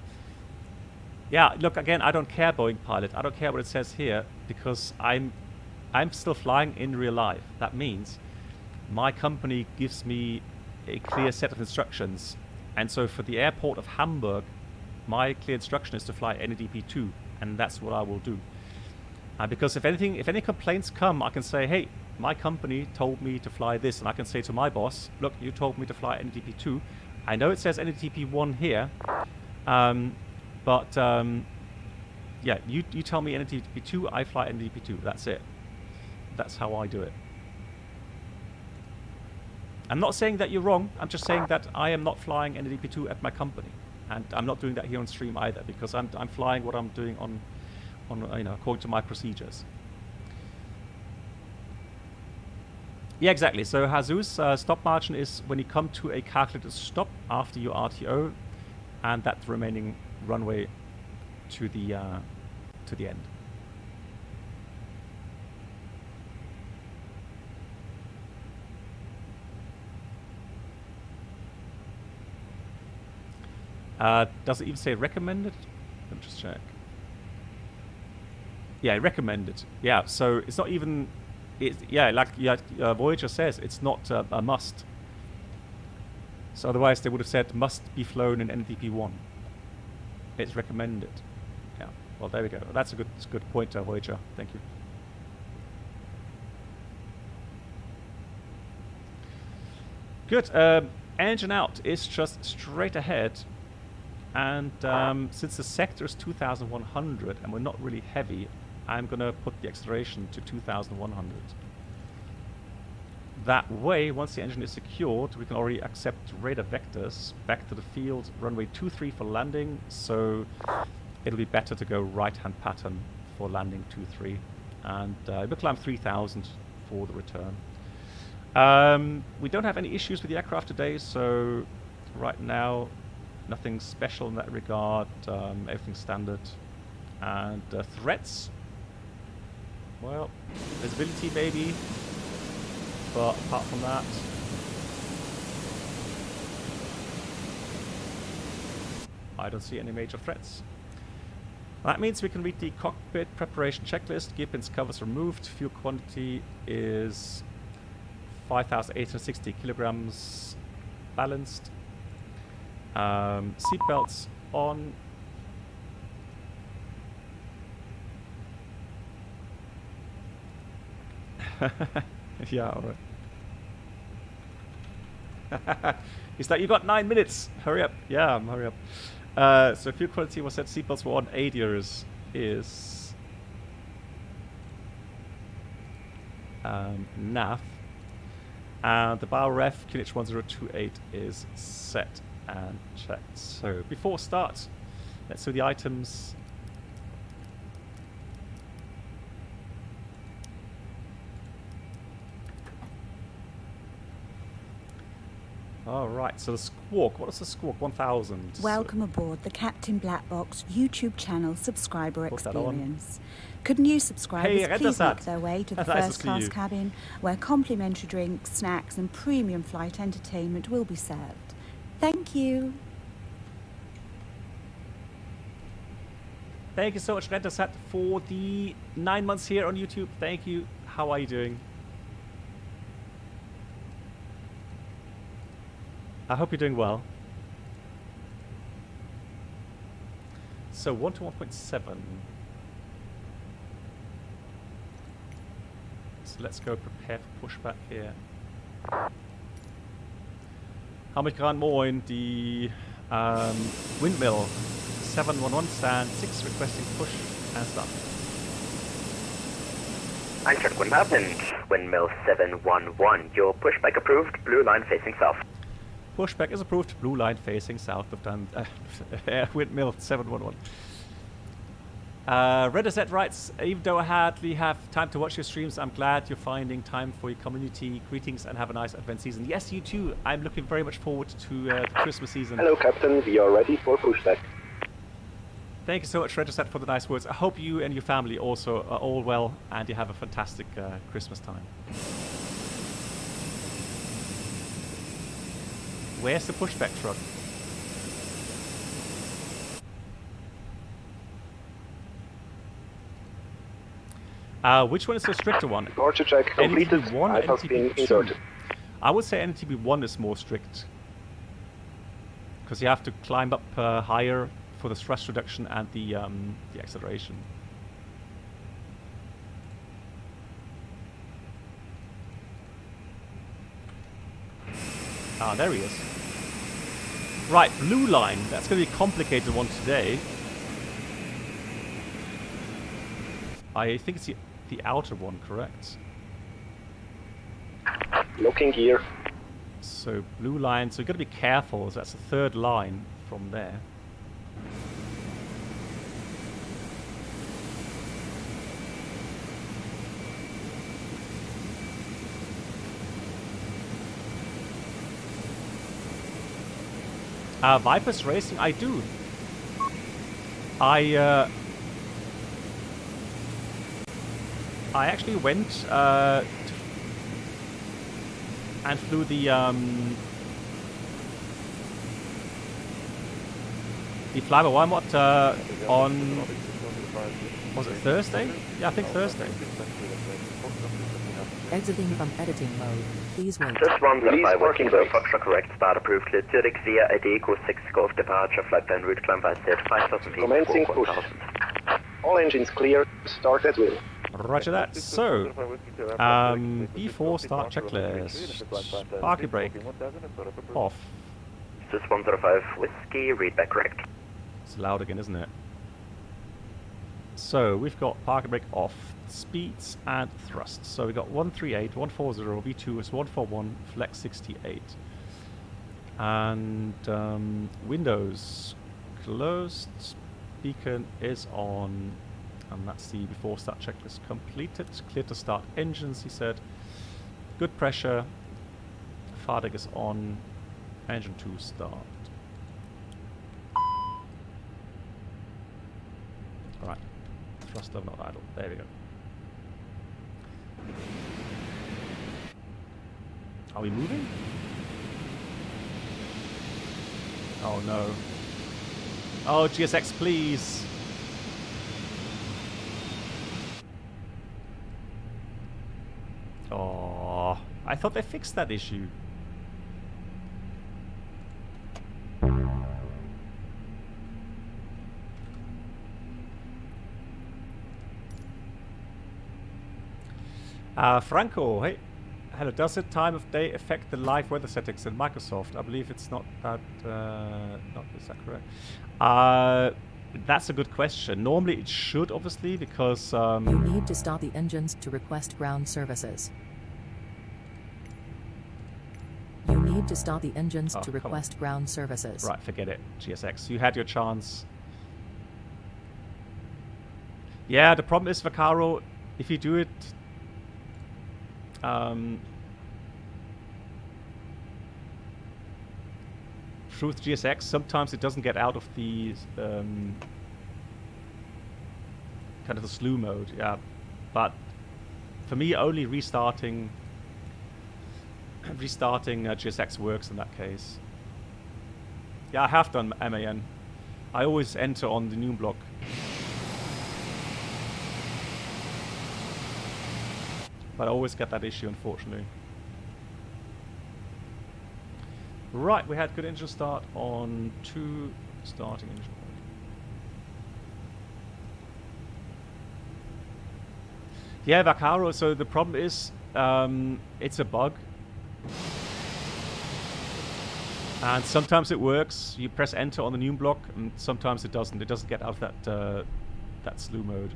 Speaker 2: Yeah, look, again, I don't care, Boeing pilot. I don't care what it says here, because I'm still flying in real life. That means my company gives me a clear set of instructions. And so for the airport of Hamburg, my clear instruction is to fly NADP2, and that's what I will do. Because if any complaints come, I can say, hey, my company told me to fly this, and I can say to my boss, look, you told me to fly NADP2. I know it says NADP1 here, but yeah, you tell me NADP2, I fly NADP2. That's it. That's how I do it. I'm not saying that you're wrong. I'm just saying that I am not flying NADP2 at my company, and I'm not doing that here on stream either, because I'm flying what I'm doing on according to my procedures. Yeah, exactly. So Jesus, stop margin is when you come to a calculated stop after your RTO, and that remaining runway to the end. Does it even say recommended? Let me just check. Yeah, recommended. Yeah, so it's not even. Like Voyager says, it's not a must. So otherwise they would have said must be flown in NDP1. It's recommended. Yeah. Well, there we go. That's a good point, Voyager. Thank you. Good. Engine out is just straight ahead. And since the sector is 2,100 and we're not really heavy, I'm going to put the acceleration to 2,100. That way, once the engine is secured, we can already accept radar vectors back to the field, runway 23 for landing, so it'll be better to go right-hand pattern for landing 23. And we'll climb 3,000 for the return. We don't have any issues with the aircraft today, so right now, nothing special in that regard, everything's standard. And threats, well, visibility maybe, but apart from that, I don't see any major threats. That means we can read the cockpit preparation checklist. Gear pins covers removed. Fuel quantity is 5,860 kilograms balanced. Seatbelts on. Yeah, alright. He's like, you got 9 minutes. Hurry up. Yeah, hurry up. So fuel quality was set. Seatbelts were on. ADIRS is NAF. And the bow ref QNH 1028 is set and checked. So before start, let's do the items. Alright, so the Squawk, what is the Squawk 1000?
Speaker 3: Welcome aboard the Captain Black Box YouTube channel subscriber experience. Could new subscribers please make their way to the first class cabin, where complimentary drinks, snacks and premium flight entertainment will be served. Thank you.
Speaker 2: Thank you so much, Rentasat, for the 9 months here on YouTube. Thank you. How are you doing? I hope you're doing well. So 1 to 1.7. So let's go prepare for pushback here. Hamburg moin, die Windmill 711 stand 6 requesting push and start.
Speaker 6: Einstein, what happened? Windmill 711, your pushback approved, blue line facing south.
Speaker 2: Pushback is approved, blue line facing south of Windmill 711. Redazet writes, even though I hardly have time to watch your streams, I'm glad you're finding time for your community. Greetings and have a nice Advent season. Yes, you too. I'm looking very much forward to the Christmas season.
Speaker 7: Hello, Captain. We are ready for pushback.
Speaker 2: Thank you so much, Redazet, for the nice words. I hope you and your family also are all well and you have a fantastic Christmas time. Where's the pushback truck? Which one is the stricter one?
Speaker 7: Departure check completed.
Speaker 2: NTB 1 or
Speaker 7: has been
Speaker 2: NTB 2?
Speaker 7: inserted.
Speaker 2: I would say NTB 1 is more strict. Because you have to climb up higher for the thrust reduction and the acceleration. Ah, there he is. Right, blue line. That's going to be a complicated one today. I think it's the outer one, correct?
Speaker 7: Locking gear.
Speaker 2: So blue line, so you've got to be careful. So that's the third line from there. Vipers Racing, I do. I actually went and flew the Flyby Weimart on, was it Thursday? Yeah, I think Thursday.
Speaker 5: Exiting from editing mode. Please wait.
Speaker 6: Just one by working the Foxtrot correct, start approved, clear Zurich via IDECO 6 Golf departure, flight plan route climb by set 5,000 feet.
Speaker 7: Commencing push. All engines clear, start at will.
Speaker 2: Roger that. So, B4 start checklist. Parking brake off.
Speaker 6: This 105 whiskey, read back correct.
Speaker 2: It's loud again, isn't it? So, we've got parking brake off. Speeds and thrusts. So we got 138, 140, V2 is 141, flex 68. And windows closed, beacon is on, and that's the before start checklist completed. Clear to start engines, he said. Good pressure. FADEC is on, engine 2 start. Alright, thrust level not idle, there we go. Are we moving? Oh no. Oh, GSX, please. Oh, I thought they fixed that issue. Franco, hey. Hello, does the time of day affect the live weather settings in Microsoft? I believe it's not that, is that correct? That's a good question. Normally it should, obviously, because...
Speaker 5: you need to stop the engines to request ground services. You need to stop the engines to request ground services.
Speaker 2: Right, forget it, GSX. You had your chance. Yeah, the problem is, Vaccaro, if you do it... Truth GSX, sometimes it doesn't get out of the kind of the slew mode, yeah. But for me, only restarting GSX works in that case. Yeah, I have done MAN. I always enter on the new block. But I always get that issue, unfortunately. Right, we had good engine start on 2 starting engine. Yeah, Vaccaro, so the problem is, it's a bug. And sometimes it works. You press enter on the new block, and sometimes it doesn't. It doesn't get out of that slew mode.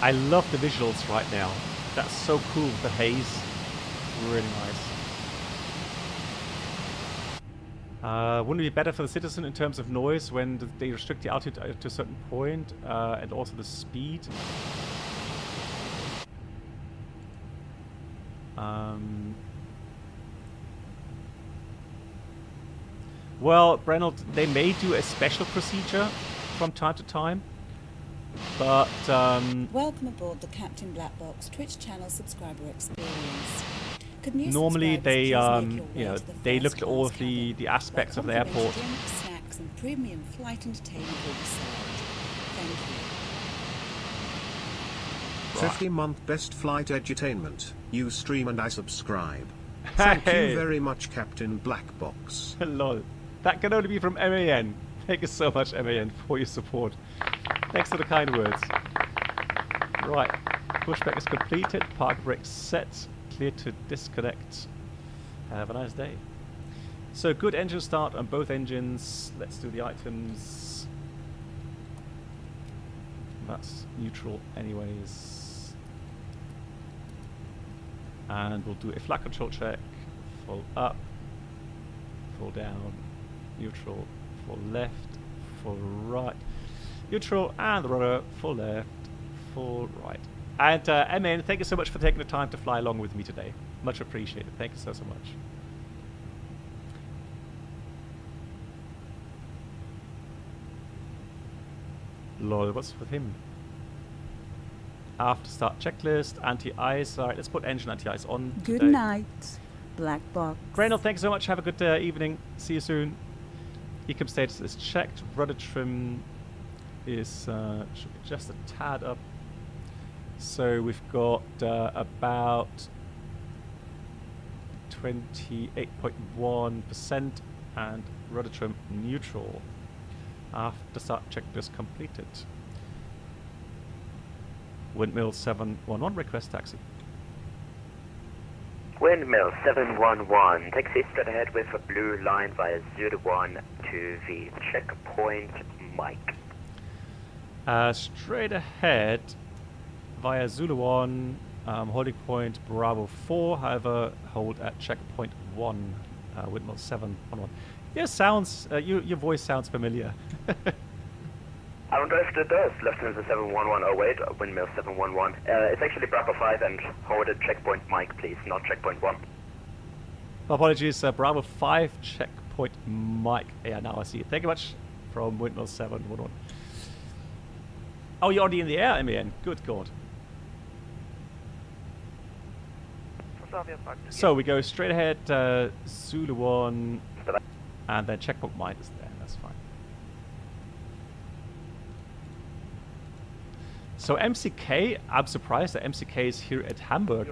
Speaker 2: I love the visuals right now. That's so cool with the haze. Really nice. Wouldn't it be better for the citizen in terms of noise when they restrict the altitude to a certain point, and also the speed? Well, Brennel, they may do a special procedure from time to time. But
Speaker 3: welcome aboard the Captain Black Box Twitch channel subscriber experience. Could new
Speaker 2: normally they
Speaker 3: subscribers please make
Speaker 2: you
Speaker 3: your
Speaker 2: know,
Speaker 3: way to the
Speaker 2: they look
Speaker 3: first
Speaker 2: at all
Speaker 3: class
Speaker 2: of the
Speaker 3: cabin,
Speaker 2: aspects
Speaker 3: where
Speaker 2: of the airport.
Speaker 3: complimentary drinks, snacks and premium flight entertainment will be served. Thank you.
Speaker 4: 50-month best flight edutainment. You stream and I subscribe. Thank you very much, Captain Black Box.
Speaker 2: Lol. That can only be from MAN. Thank you so much, MAN, for your support. Thanks for the kind words. Right. Pushback is completed. Park brake set. Clear to disconnect. Have a nice day. So, good engine start on both engines. Let's do the items. That's neutral anyways. And we'll do a flight control check. Full up. Full down. Neutral. Full left. Full right. Neutral and the rudder. Full left. Full right. And MN, thank you so much for taking the time to fly along with me today. Much appreciated. Thank you so much. Lol, what's with him? After start checklist, anti-ice. Alright, let's put engine anti-ice on.
Speaker 3: Good
Speaker 2: today.
Speaker 3: night, Black Box.
Speaker 2: Brendel, thank you so much. Have a good evening. See you soon. Ecom status is checked. Rudder trim is should be just a tad up. So we've got about 28.1% and rudder trim neutral. After start checklist completed. Windmill 711 request taxi.
Speaker 6: Windmill 711, taxi straight ahead with a blue line via 01 to the checkpoint Mike.
Speaker 2: Straight ahead via Zulu 1, holding point Bravo 4, however, hold at checkpoint 1, Windmill 711. Your sounds, your voice sounds familiar.
Speaker 6: I don't know if it does. Lieutenant 711, oh wait, Windmill 711. It's actually Bravo 5 and hold at checkpoint Mike, please, not checkpoint 1.
Speaker 2: Apologies, Bravo 5, checkpoint Mike. Yeah, now I see it. Thank you much from Windmill 711. Oh, you're already in the air, MAN. Good God. So we go straight ahead, Zulu 1, and then checkpoint Mike is there. That's fine. So MCK, I'm surprised that MCK is here at Hamburg.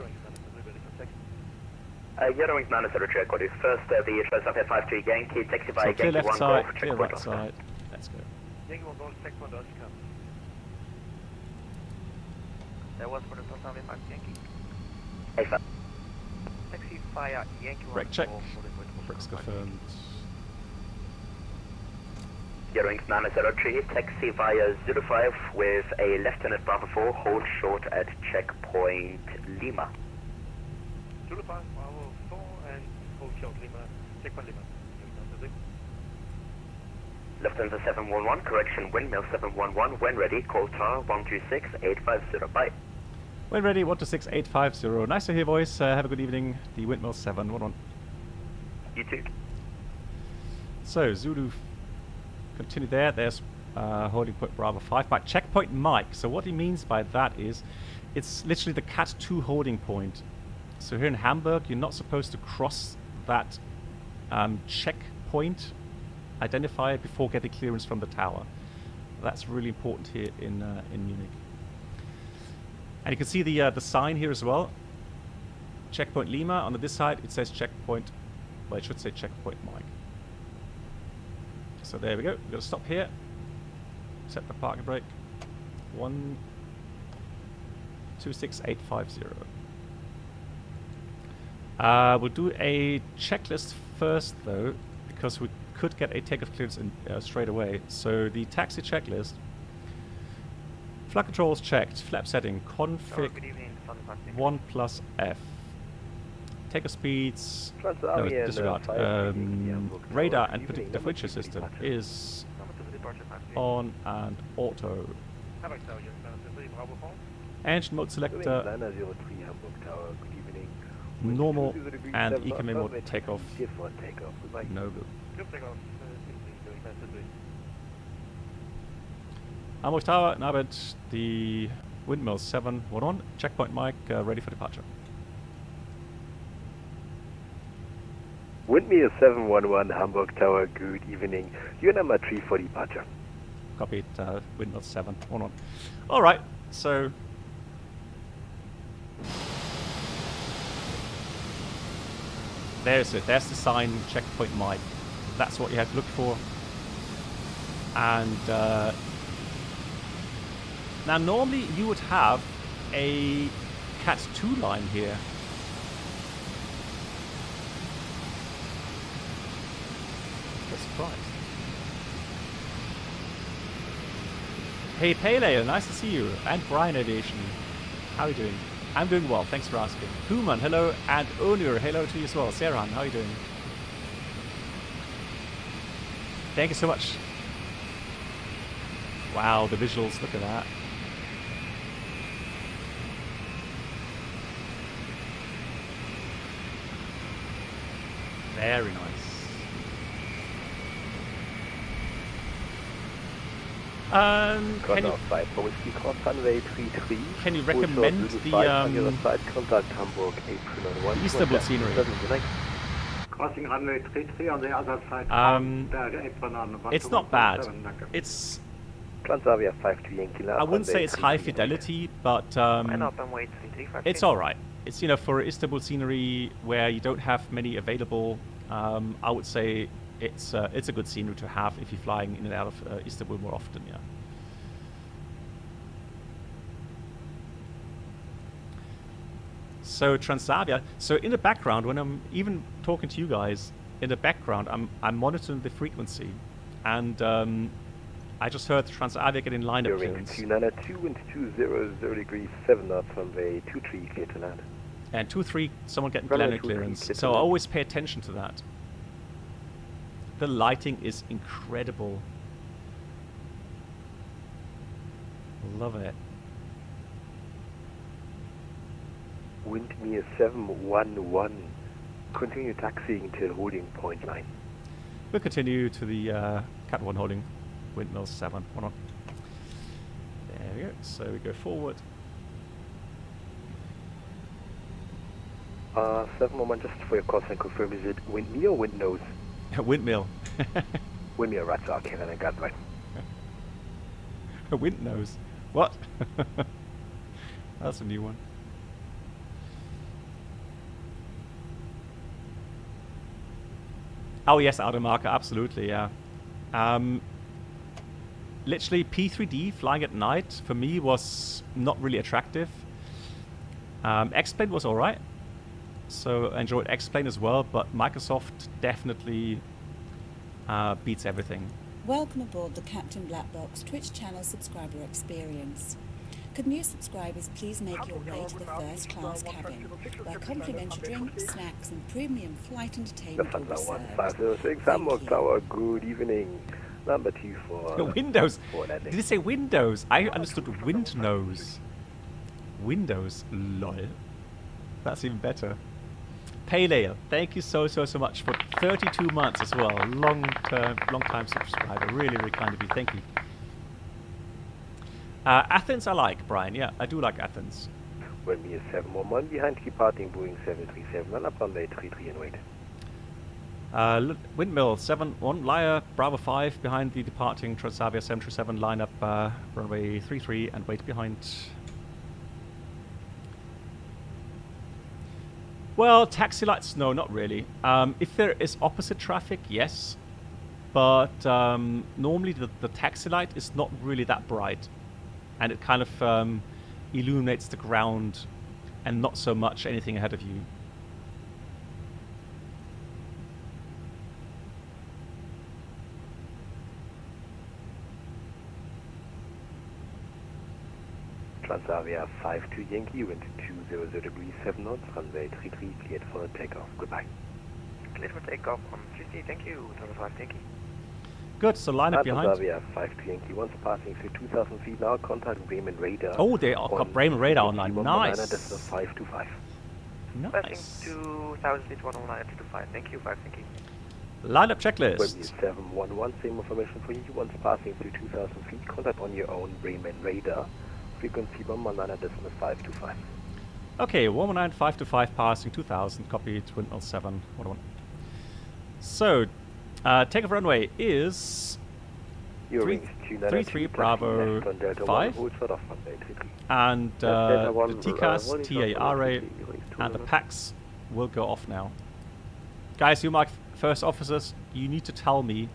Speaker 6: Eurowings 903, code is first, the first up at 52 Yankee, taxi by
Speaker 2: So clear
Speaker 6: Yankee 1
Speaker 2: left side,
Speaker 6: Golf,
Speaker 2: clear
Speaker 6: checkpoint
Speaker 2: right side. Let's go.
Speaker 8: Yankee 1 Golf, checkpoint Oscar. That was for the first time at Yankee.
Speaker 6: A5.
Speaker 8: Taxi via Yankee 1
Speaker 2: Brake check.
Speaker 8: Golf.
Speaker 2: Brakes confirmed.
Speaker 6: Eurowings 903, taxi via 05 with a Lieutenant Bravo 4, hold short at checkpoint Lima.
Speaker 8: 05, Bravo 4 and hold short Lima, checkpoint Lima.
Speaker 6: Lufthansa 711, correction, Windmill 711, when ready, call tower 126850, bye.
Speaker 2: When ready, 126850. Nice to hear your voice. Have a good evening. The Windmill 711.
Speaker 6: You too.
Speaker 2: So, Zulu, continue there. There's holding point Bravo 5 by checkpoint Mike. So what he means by that is, it's literally the Cat 2 holding point. So here in Hamburg, you're not supposed to cross that checkpoint identifier before getting clearance from the tower. That's really important here in Munich. And you can see the sign here as well. Checkpoint Lima. On this side, it says checkpoint. Well, it should say checkpoint Mike. So there we go. We're going to stop here. Set the parking brake. 126850. We'll do a checklist first, though, because we could get a takeoff clearance in, straight away. So the taxi checklist. Flight controls checked. Flap setting. Config 1 plus F. Takeoff speeds. No, disregard. Radar and predictive differential system is on and auto. Engine mode selector. Normal and economy mode takeoff. No good. Hamburg Tower, Nuremberg, the windmill 711. Checkpoint Mike, ready for departure.
Speaker 9: Windmill 711, Hamburg Tower, good evening. Your number 3 for departure.
Speaker 2: Copied, windmill 711. Alright, so... There's it, there's the sign, checkpoint Mike. That's what you have to look for. And now normally you would have a Cat 2 line here. I'm surprised. Hey Pale Ale, nice to see you. And Brian Aviation. How are you doing? I'm doing well, thanks for asking. Human, hello, and Onur, hello to you as well. Serhan, how are you doing? Thank you so much. Wow, the visuals, look at that. Very nice. Can you recommend the Istanbul scenery?
Speaker 8: Crossing runway 33 on the other side.
Speaker 2: It's not bad. It's... I wouldn't say it's high fidelity, but it's alright. It's, you know, for Istanbul scenery where you don't have many available, I would say it's a good scenery to have if you're flying in and out of Istanbul more often, yeah. So Transavia, so in the background, when I'm even talking to you guys, in the background, I'm monitoring the frequency, and I just heard Transavia getting line up clearance.
Speaker 9: 292 and 200 degrees 7 knots runway 23 clear to land.
Speaker 2: And 23, someone getting line clearance. So I always pay attention to that. The lighting is incredible. Love it.
Speaker 9: Windmill 711. Continue taxiing till holding point line.
Speaker 2: We'll continue to the Cat 1 holding windmill 7. Hold on. There we go. So we go forward.
Speaker 9: 711, just for your course and confirm, is it windmill or windnose?
Speaker 2: Windmill.
Speaker 9: Windmill, right, so okay, then I got right.
Speaker 2: A wind nose. What? That's a new one. Oh yes, outer marker, absolutely, yeah. Literally, P3D flying at night for me was not really attractive. X-Plane was alright, so I enjoyed X-Plane as well, but Microsoft definitely beats everything.
Speaker 3: Welcome aboard the Captain Black Box Twitch channel subscriber experience. Could new subscribers please make your way to the first class cabin, where complimentary drinks, snacks and premium flight entertainment will be served.
Speaker 9: 506 Hamburg Tower, good evening. Number 2 for...
Speaker 2: Windows! Did it say Windows? I understood wind nose. Windows, lol. That's even better. Pale Ale, thank you so much for 32 months as well. Long time subscriber. Really, really kind of you. Thank you. Athens I like, Brian. Yeah, I do like Athens.
Speaker 9: Windmill 711 behind departing Boeing 737 and up runway 33 and wait.
Speaker 2: Windmill 71, Liar, Bravo 5 behind the departing Transavia 737, line up runway 33 and wait behind. Well, taxi lights, no, not really. If there is opposite traffic, yes. But normally the taxi light is not really that bright. And it kind of illuminates the ground and not so much anything ahead of you.
Speaker 9: Transavia 52 Yankee, wind 200 degrees 7 knots, runway 33, cleared for takeoff. Goodbye.
Speaker 6: Cleared for takeoff on 50, thank you. Tower 5 Yankee.
Speaker 2: Good, so line up behind.
Speaker 9: Transavia 52 Yankee, once passing through 2,000 feet now, contact Bremen radar.
Speaker 2: Oh, they are got Bremen radar online. Nice.
Speaker 9: Decimal 525.
Speaker 2: Nice.
Speaker 6: Passing 2,000 feet 109.25, thank you, 5 Yankee.
Speaker 2: Line up checklist.
Speaker 9: Webview 711, same information for you. Once passing through 2,000 feet, contact on your own Bremen radar. Frequency 119.525.
Speaker 2: Okay, 119.525 passing 2000, copy Twin 07, 101. So, takeoff runway is 33 Bravo 5, and the TCAS, TARA, and the PAX will go off now. Guys, you my first officers, you need to tell me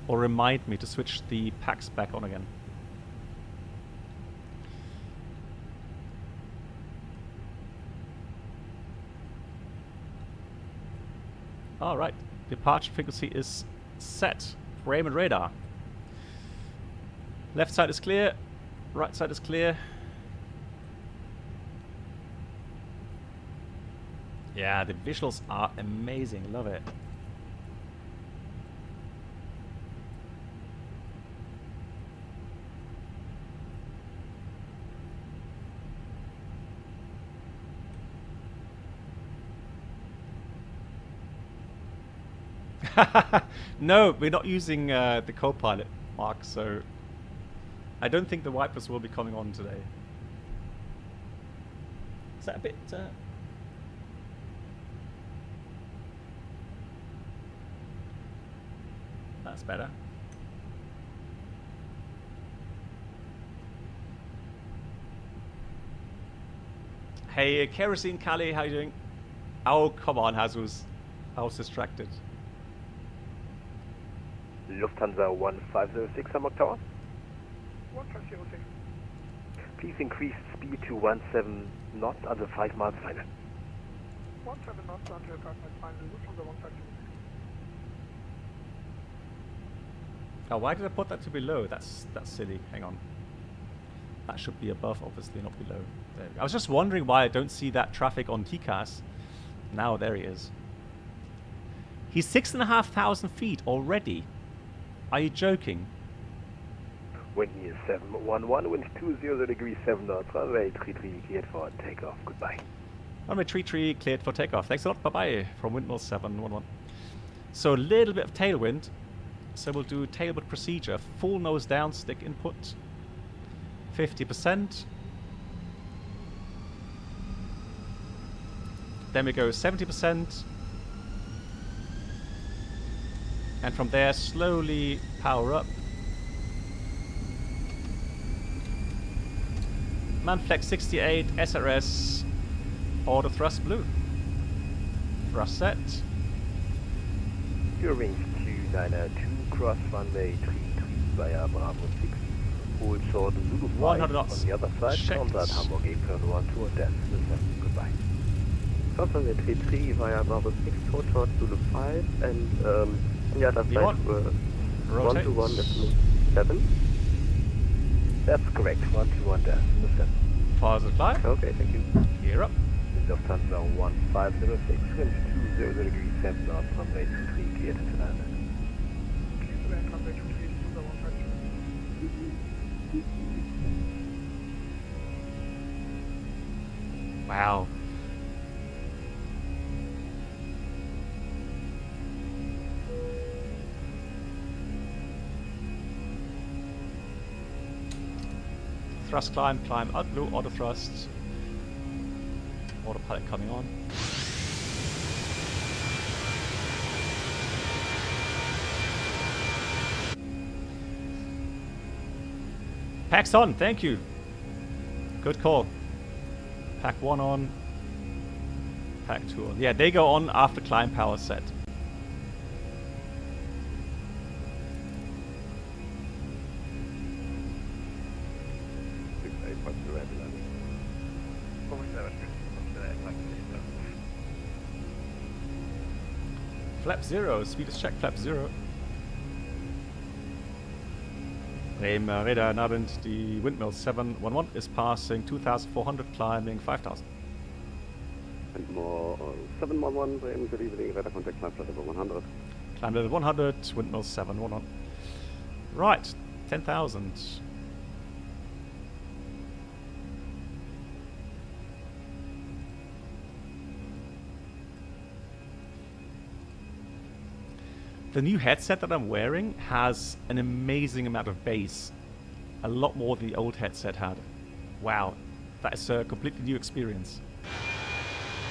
Speaker 2: or remind me to switch the PAX back on again. Alright, departure frequency is set. Bremen radar. Left side is clear, right side is clear. Yeah, the visuals are amazing, love it. No, we're not using the co-pilot, Mark, so I don't think the wipers will be coming on today. Is that a bit... That's better. Hey, Kerosene Kali, how you doing? Oh, come on, Jesus. I was distracted.
Speaker 9: Lufthansa 1506, Hamburg Tower.
Speaker 8: 1506.
Speaker 9: Please increase speed to 17 knots under 5 miles final.
Speaker 8: 17 knots until 5 miles final. Lufthansa 1506.
Speaker 2: Oh, why did I put that to below? That's silly. Hang on. That should be above, obviously, not below. There we go. I was just wondering why I don't see that traffic on TCAS. Now there he is. He's 6,500 feet already. Are you joking?
Speaker 9: Wind is 711, wind 20 degrees 7 knots, runway 33 cleared for takeoff. Goodbye.
Speaker 2: Runway 33 cleared for takeoff. Thanks a lot. Bye-bye from windmill 711. So a little bit of tailwind. So we'll do tailwind procedure. Full nose down, stick input. 50%. Then we go 70%. And from there, slowly power up. Manflex 68, SRS, auto thrust blue. Thrust set.
Speaker 9: Your range 292, cross runway 33 via Bravo 6. Hold short Zulu 5
Speaker 2: 100 knots.
Speaker 9: on the other side.
Speaker 2: Checked.
Speaker 9: Contact Hamburg Apron 12 and goodbye. Cross runway 33 via Bravo 6, hold short Zulu 5 and on the other side, 121.7. That's correct, 121.7.
Speaker 2: Positive climb.
Speaker 9: Okay, thank you.
Speaker 2: Gear up.
Speaker 9: Lufthansa 1506, wind 20 degrees 7 knots, runway 23 cleared to land.
Speaker 8: Please land runway 23, Lufthansa 152.
Speaker 2: Wow. Thrust climb, climb out blue, auto thrust. Autopilot coming on. Pack's on, thank you. Good call. Pack 1 on. Pack tour. Yeah, they go on after climb power set. Flap 0, speed is check, flap 0. Radar Abend, die windmill 711 is passing 2,400, climbing 5,000.
Speaker 9: And more 711, Bremen, good evening, radar contact, climb level 100.
Speaker 2: Climb level 100, windmill 711. Right, 10,000. The new headset that I'm wearing has an amazing amount of bass. A lot more than the old headset had. Wow, that is a completely new experience.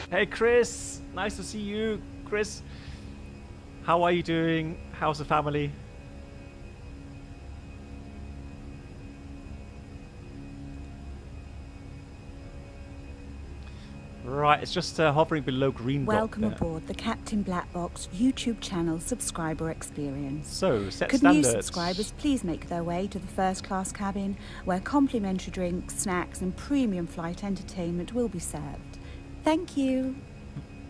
Speaker 2: Hey Chris, nice to see you. Chris, how are you doing? How's the family? Right, it's just hovering below green dot.
Speaker 3: Welcome aboard the Captain Black Box YouTube channel subscriber experience.
Speaker 2: So, set
Speaker 3: Could
Speaker 2: standards.
Speaker 3: new subscribers please make their way to the first class cabin where complimentary drinks, snacks and premium flight entertainment will be served. Thank you.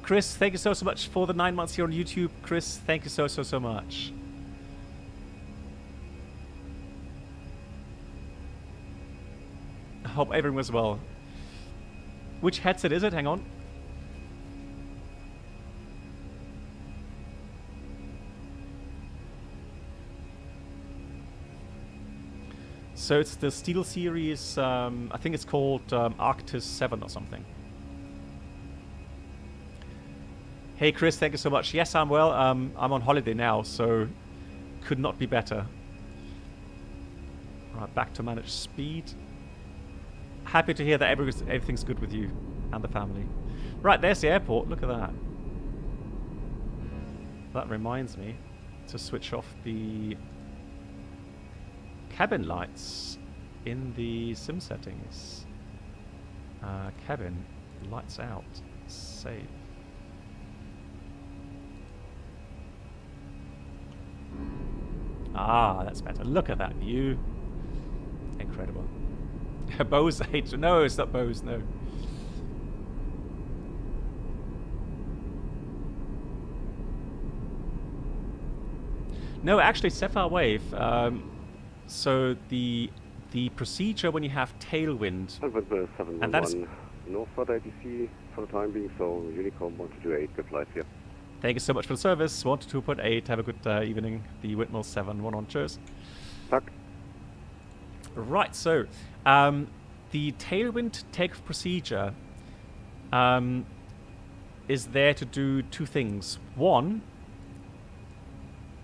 Speaker 2: Chris, thank you so much for the 9 months here on YouTube. Chris, thank you so much. I hope everyone was well. Which headset is it? Hang on. So it's the Steel Series, I think it's called Arctis 7 or something. Hey Chris, thank you so much. Yes, I'm well. I'm on holiday now, so could not be better. Right, back to manage speed. Happy to hear that everything's good with you and the family. Right, there's the airport. Look at that. That reminds me to switch off the cabin lights in the sim settings. Cabin, lights out, save. Ah, that's better. Look at that view. Incredible. Bose 8. No, it's not Bose, no. No, actually, Sapphire Wave. So the procedure when you have tailwind, and that is
Speaker 9: northward ATC for the time being. So Unicorn 1228, good flights here.
Speaker 2: Thank you so much for the service. 122.8. Have a good evening. The Windmill 711. Cheers.
Speaker 9: Tuck.
Speaker 2: Right, so the tailwind takeoff procedure is there to do two things. One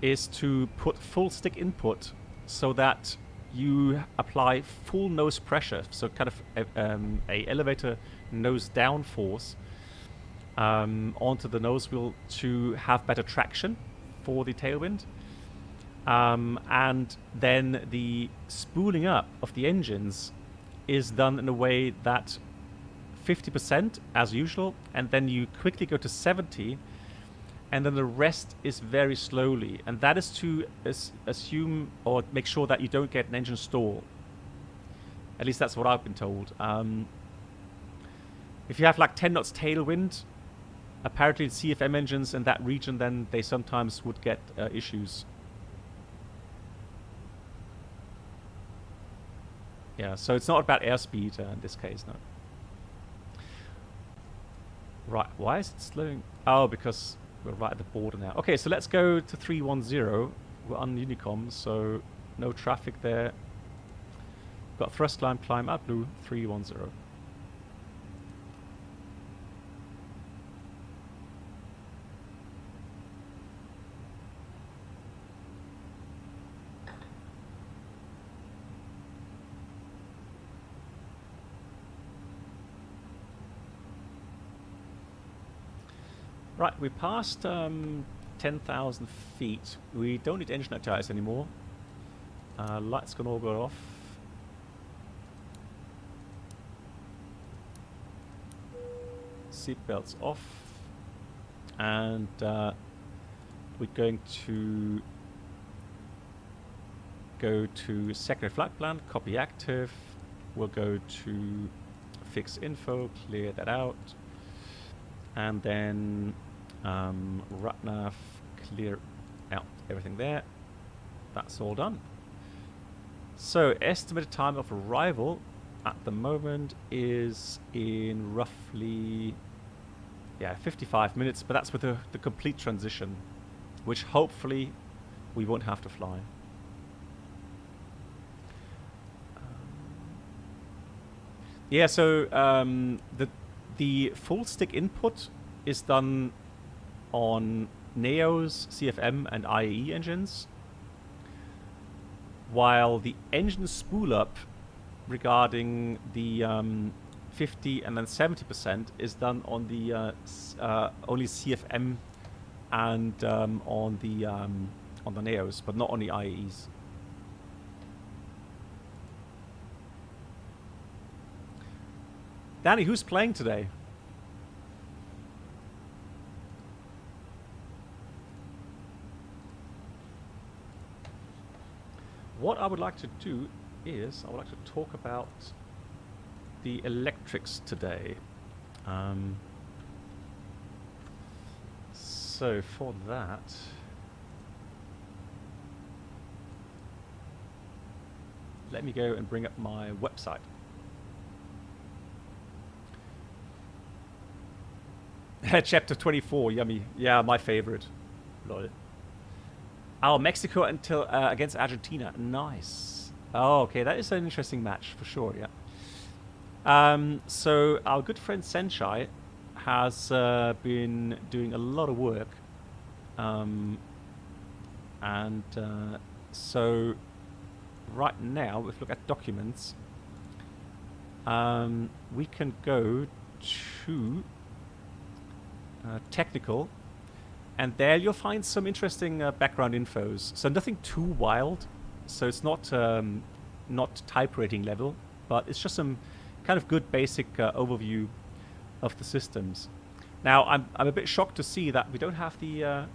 Speaker 2: is to put full stick input so that you apply full nose pressure, so kind of a elevator nose down force onto the nose wheel to have better traction for the tailwind. And then the spooling up of the engines is done in a way that 50% as usual, and then you quickly go to 70, and then the rest is very slowly. And that is to assume or make sure that you don't get an engine stall. At least that's what I've been told. If you have like 10 knots tailwind, apparently the CFM engines in that region, then they sometimes would get issues. Yeah, so it's not about airspeed in this case, no. Right, why is it slowing? Oh, because we're right at the border now. Okay, so let's go to 310. We're on Unicom, so no traffic there. Got thrust climb up blue 310. Right, we passed 10,000 feet. We don't need engine tires anymore. Lights can all go off. Seatbelts off. and we're going to go to secondary flight plan, copy active. We'll go to fix info, clear that out, and then RATNAV, clear out everything there. That's all done. So estimated time of arrival at the moment is in roughly 55 minutes, but that's with the complete transition, which hopefully we won't have to fly. Yeah, so the full stick input is done on NEOs, CFM and IAE engines, while the engine spool up regarding the 50 and then 70% is done on the only CFM and on the NEOs, but not on the IAEs. Danny, who's playing today? What I would like to do is I would like to talk about the electrics today. So for that, let me go and bring up my website. Chapter 24, yummy. Yeah, my favorite. Lol. Oh, Mexico until against Argentina. Nice. Oh, okay, that is an interesting match for sure. Yeah. So our good friend Senshai has been doing a lot of work, and so right now, if we look at documents, we can go to technical, and there you'll find some interesting background infos. So nothing too wild, so it's not type rating level, but it's just some kind of good basic overview of the systems. Now I'm a bit shocked to see that we don't have the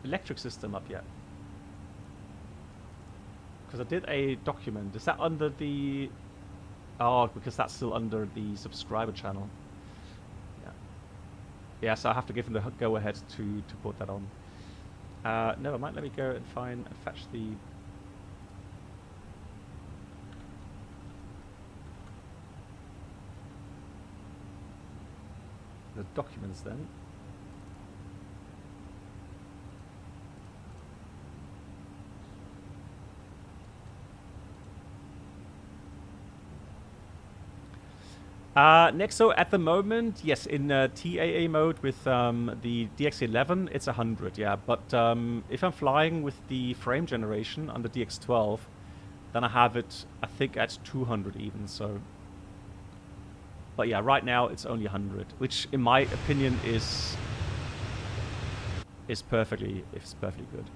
Speaker 2: electric system up yet, because I did a document. Is that under the... Oh, because that's still under the subscriber channel. Yeah, so I have to give them the go-ahead to put that on. Never mind, let me go and find and fetch the... documents then. Next, so at the moment, yes, in TAA mode with the DX11, it's 100, yeah. But if I'm flying with the frame generation on the DX12, then I have it, I think, at 200 even, so... But yeah, right now it's only 100, which in my opinion is perfectly good.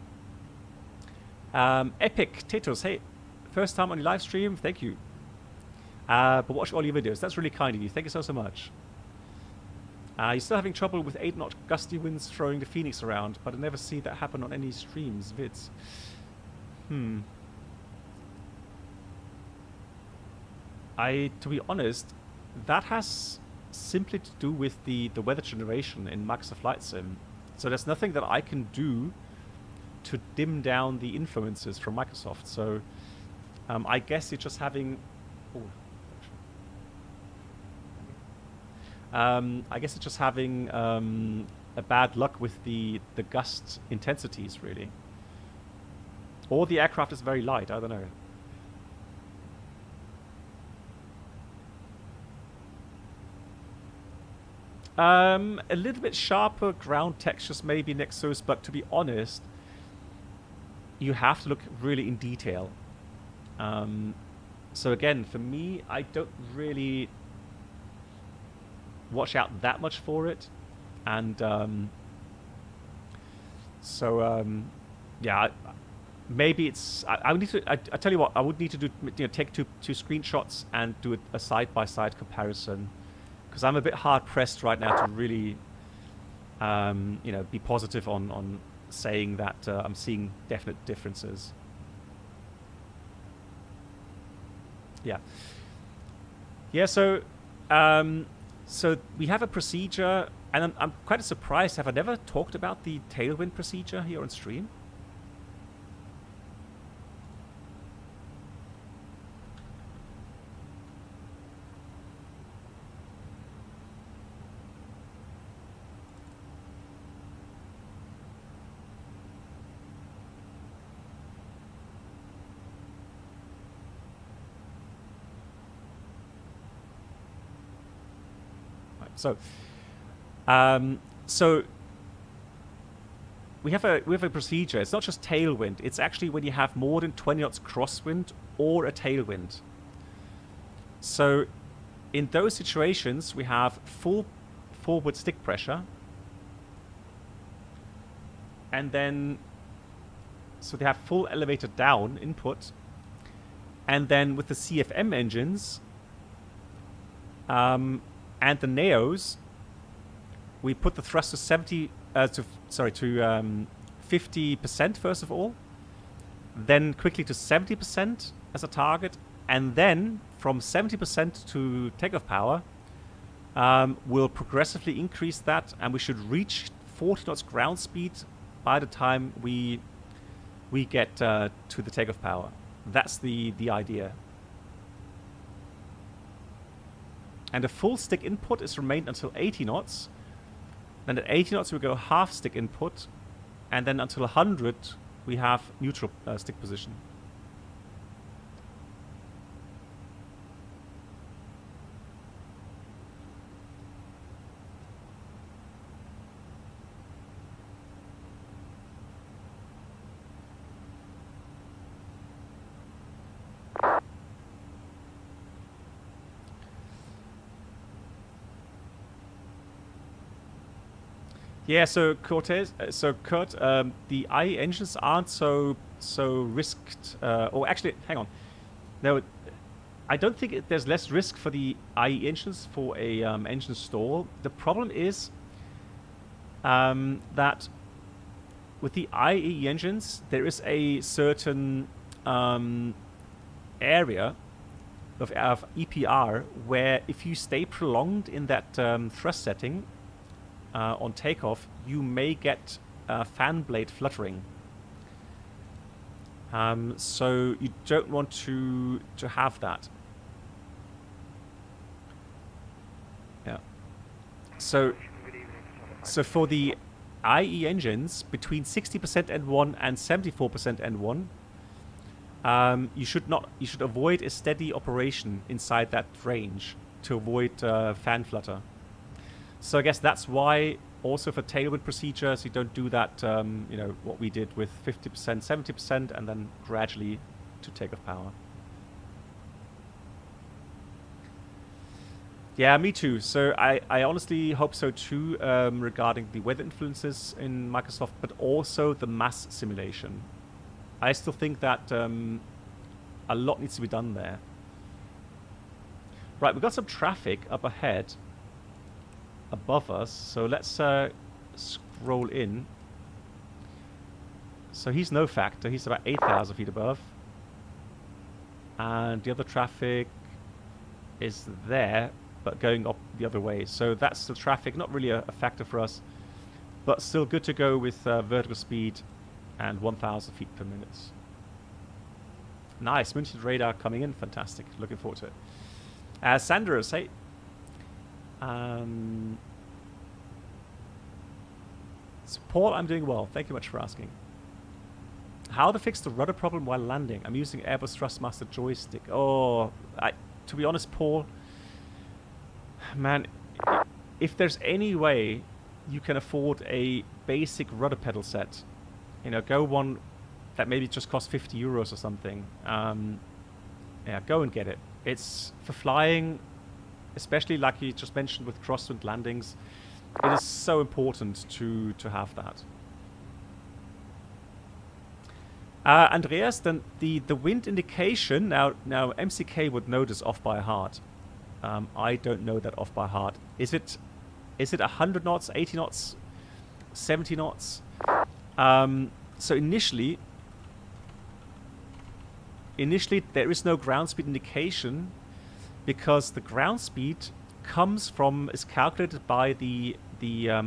Speaker 2: Epic Titos, hey, first time on your live stream, thank you. But watch all your videos. That's really kind of you. Thank you so much. You're still having trouble with 8-knot gusty winds throwing the Phoenix around, but I never see that happen on any streams, vids. To be honest, that has simply to do with the weather generation in Microsoft Flight Sim. So there's nothing that I can do to dim down the influences from Microsoft. So I guess you're just having... I guess it's just having a bad luck with the gust intensities, really. Or the aircraft is very light, I don't know. A little bit sharper ground textures maybe next to us, but to be honest, you have to look really in detail. So again, for me, I don't really watch out that much for it, and yeah, maybe it's I would need to. I tell you what, I would need to do take two screenshots and do a side-by-side comparison, because I'm a bit hard pressed right now to really, you know, be positive on saying that I'm seeing definite differences. Yeah. Yeah. So, so we have a procedure, and I'm quite surprised. Have I never talked about the tailwind procedure here on stream? So, so we have a procedure. It's not just tailwind. It's actually when you have more than 20 knots crosswind or a tailwind. So, in those situations, we have full forward stick pressure, and then so they have full elevator down input, and then with the CFM engines. And the Neos, we put the thrust to 50% first of all, then quickly to 70% as a target, and then from 70% to takeoff power, we'll progressively increase that, and we should reach 40 knots ground speed by the time we get to the takeoff power. That's the idea. And the full stick input is remained until 80 knots. Then at 80 knots we go half stick input, and then until 100 we have neutral stick position. Yeah, so Kurt, the IE engines aren't so risked. Or actually, hang on. No, I don't think there's less risk for the IE engines for a engine stall. The problem is that with the IE engines, there is a certain area of EPR where if you stay prolonged in that thrust setting, on takeoff, you may get fan blade fluttering. So you don't want to have that. Yeah. So for the IE engines between 60% N1 and 74% N1, you should avoid a steady operation inside that range to avoid fan flutter. So I guess that's why also for tailwind procedures you don't do that, you know, what we did with 50%, 70% and then gradually to takeoff power. Yeah, me too. So I honestly hope so too, regarding the weather influences in Microsoft, but also the mass simulation. I still think that a lot needs to be done there. Right, we've got some traffic up ahead above us, so let's scroll in. So he's no factor, he's about 8,000 feet above, and the other traffic is there but going up the other way. So that's the traffic, not really a factor for us, but still good to go with vertical speed and 1,000 feet per minute. Nice, München radar coming in, fantastic, looking forward to it. Sanders, hey. So Paul, I'm doing well. Thank you much for asking. How to fix the rudder problem while landing? I'm using Airbus Thrustmaster joystick. Oh, to be honest, Paul, man, if there's any way you can afford a basic rudder pedal set, you know, go one that maybe just costs 50 euros or something. Yeah, go and get it. It's for flying, especially like you just mentioned with crosswind landings. It is so important to have that. Andreas, then the wind indication, now MCK would know this off by heart. I don't know that off by heart. Is it 100 knots, 80 knots, 70 knots? So initially there is no ground speed indication because the ground speed is calculated by the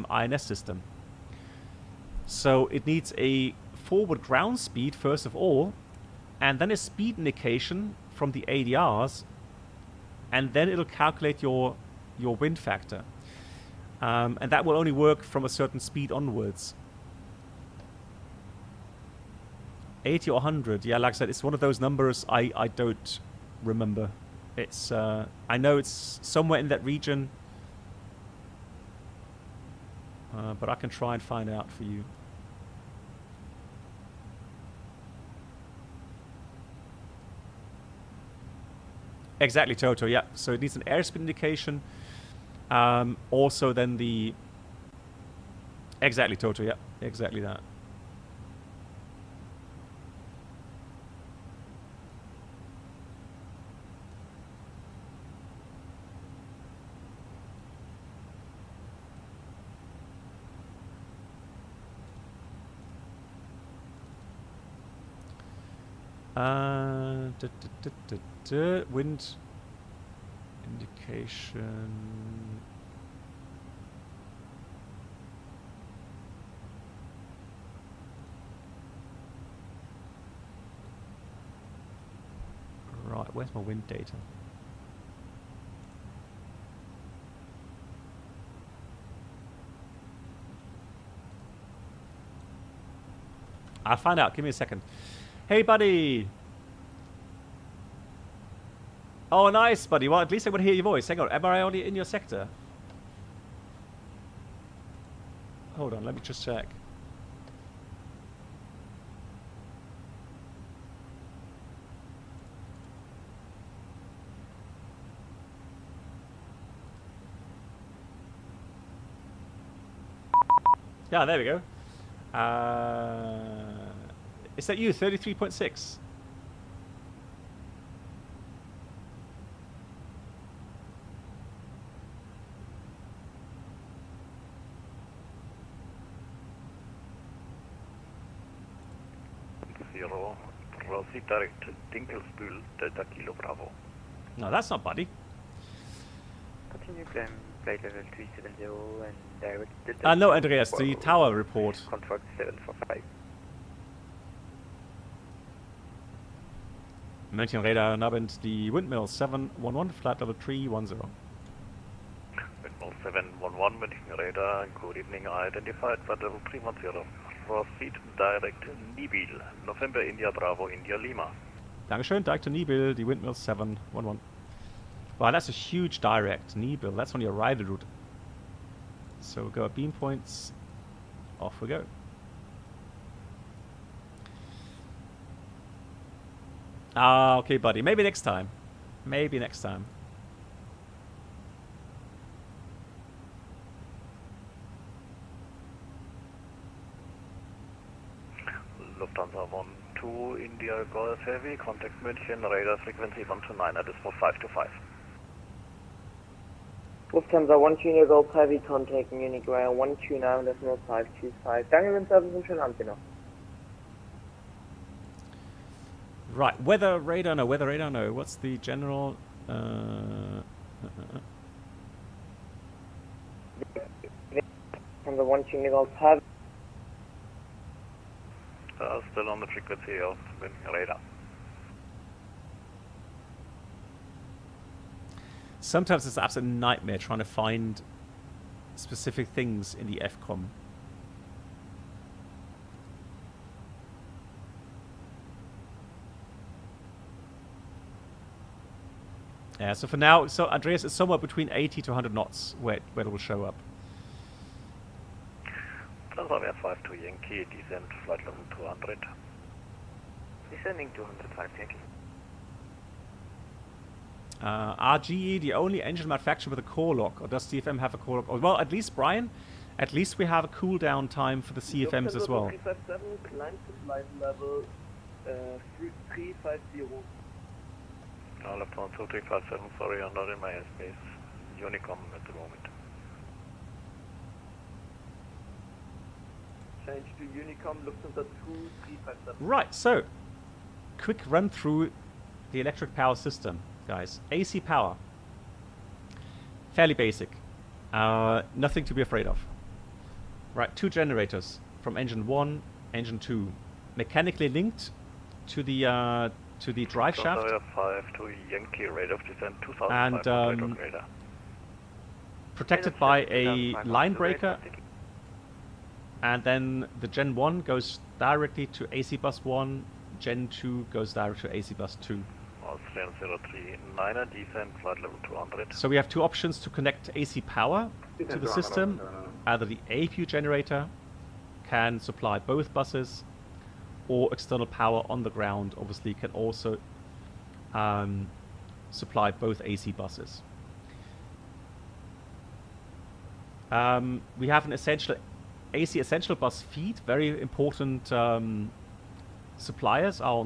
Speaker 2: INS system. So it needs a forward ground speed first of all, and then a speed indication from the ADRs, and then it'll calculate your wind factor. And that will only work from a certain speed onwards. 80 or 100, yeah, like I said, it's one of those numbers I don't remember. It's I know it's somewhere in that region, but I can try and find out for you. Exactly, Toto, yeah. So it needs an airspeed indication. Also then the... Exactly, Toto, yeah. Exactly that. Wind indication. Right, where's my wind data? I'll find out. Give me a second. Hey, buddy. Oh, nice, buddy. Well, at least I would hear your voice. Hang on. Am I already in your sector? Hold on. Let me just check. Yeah, there we go. Is that you? 33.6.
Speaker 8: Rossi direct Dinkelspiel, Delta Kilo Bravo.
Speaker 2: No, that's not buddy.
Speaker 10: Continue climb flight level 370 and direct Delta.
Speaker 2: No, Andreas, the tower report.
Speaker 10: Contract 745.
Speaker 2: München Radar, Nabend, the windmill 711, flight level 310.
Speaker 8: Windmill 711, München Radar, good evening, identified flight level 310. Proceed direct Nibil, November India Bravo, India Lima.
Speaker 2: Dankeschön, direct to Nibil, the windmill 711. Wow, that's a huge direct, Nibil, that's on your arrival route. So we'll go at beam points, off we go. Ah, okay, buddy. Maybe next time. Maybe next time.
Speaker 8: Lufthansa 12, India Golf Heavy, contact München, radar frequency 129, at decimal 525.
Speaker 10: Lufthansa 12, India Golf Heavy, contact Munich radar 129, decimal 525. Danke, wenn Service und schönen Abend noch.
Speaker 2: Right, weather radar, no. Weather radar, no. What's the general?
Speaker 10: From the 12 India Golf Heavy.
Speaker 8: Still on the frequency of München radar.
Speaker 2: Sometimes it's an absolute nightmare trying to find specific things in the FCOM. Yeah, so for now, so Andreas, it's somewhere between 80 to 100 knots where it will show up.
Speaker 8: Transavia 52 Yankee, descent flight level 200.
Speaker 10: Descending 205 Yankee.
Speaker 2: RGE, the only engine manufacturer with a core lock, or does CFM have a core lock? Oh, well, at least, Brian, at least we have a cooldown time for the CFMs as well.
Speaker 10: 357, climb to flight level 350.
Speaker 8: Left 12357, sorry, I'm not in my airspace. Unicom at the moment.
Speaker 9: Change to Unicom, Lufthansa 2357.
Speaker 2: Right, so quick run through the electric power system, guys. AC power. Fairly basic. Nothing to be afraid of. Right, 2 generators from engine 1, engine 2. Mechanically linked to the drive shaft.
Speaker 8: 5 to Yankee rate of descent 2500
Speaker 2: and protected by a line breaker. And then the Gen 1 goes directly to AC Bus 1, Gen 2 goes direct to AC Bus 2.
Speaker 8: Austrian 039er, descent, flight level 200.
Speaker 2: So we have 2 options to connect AC power to the system. Either the APU generator can supply both buses, or external power on the ground obviously can also supply both AC buses. We have an AC essential bus feed. Very important suppliers are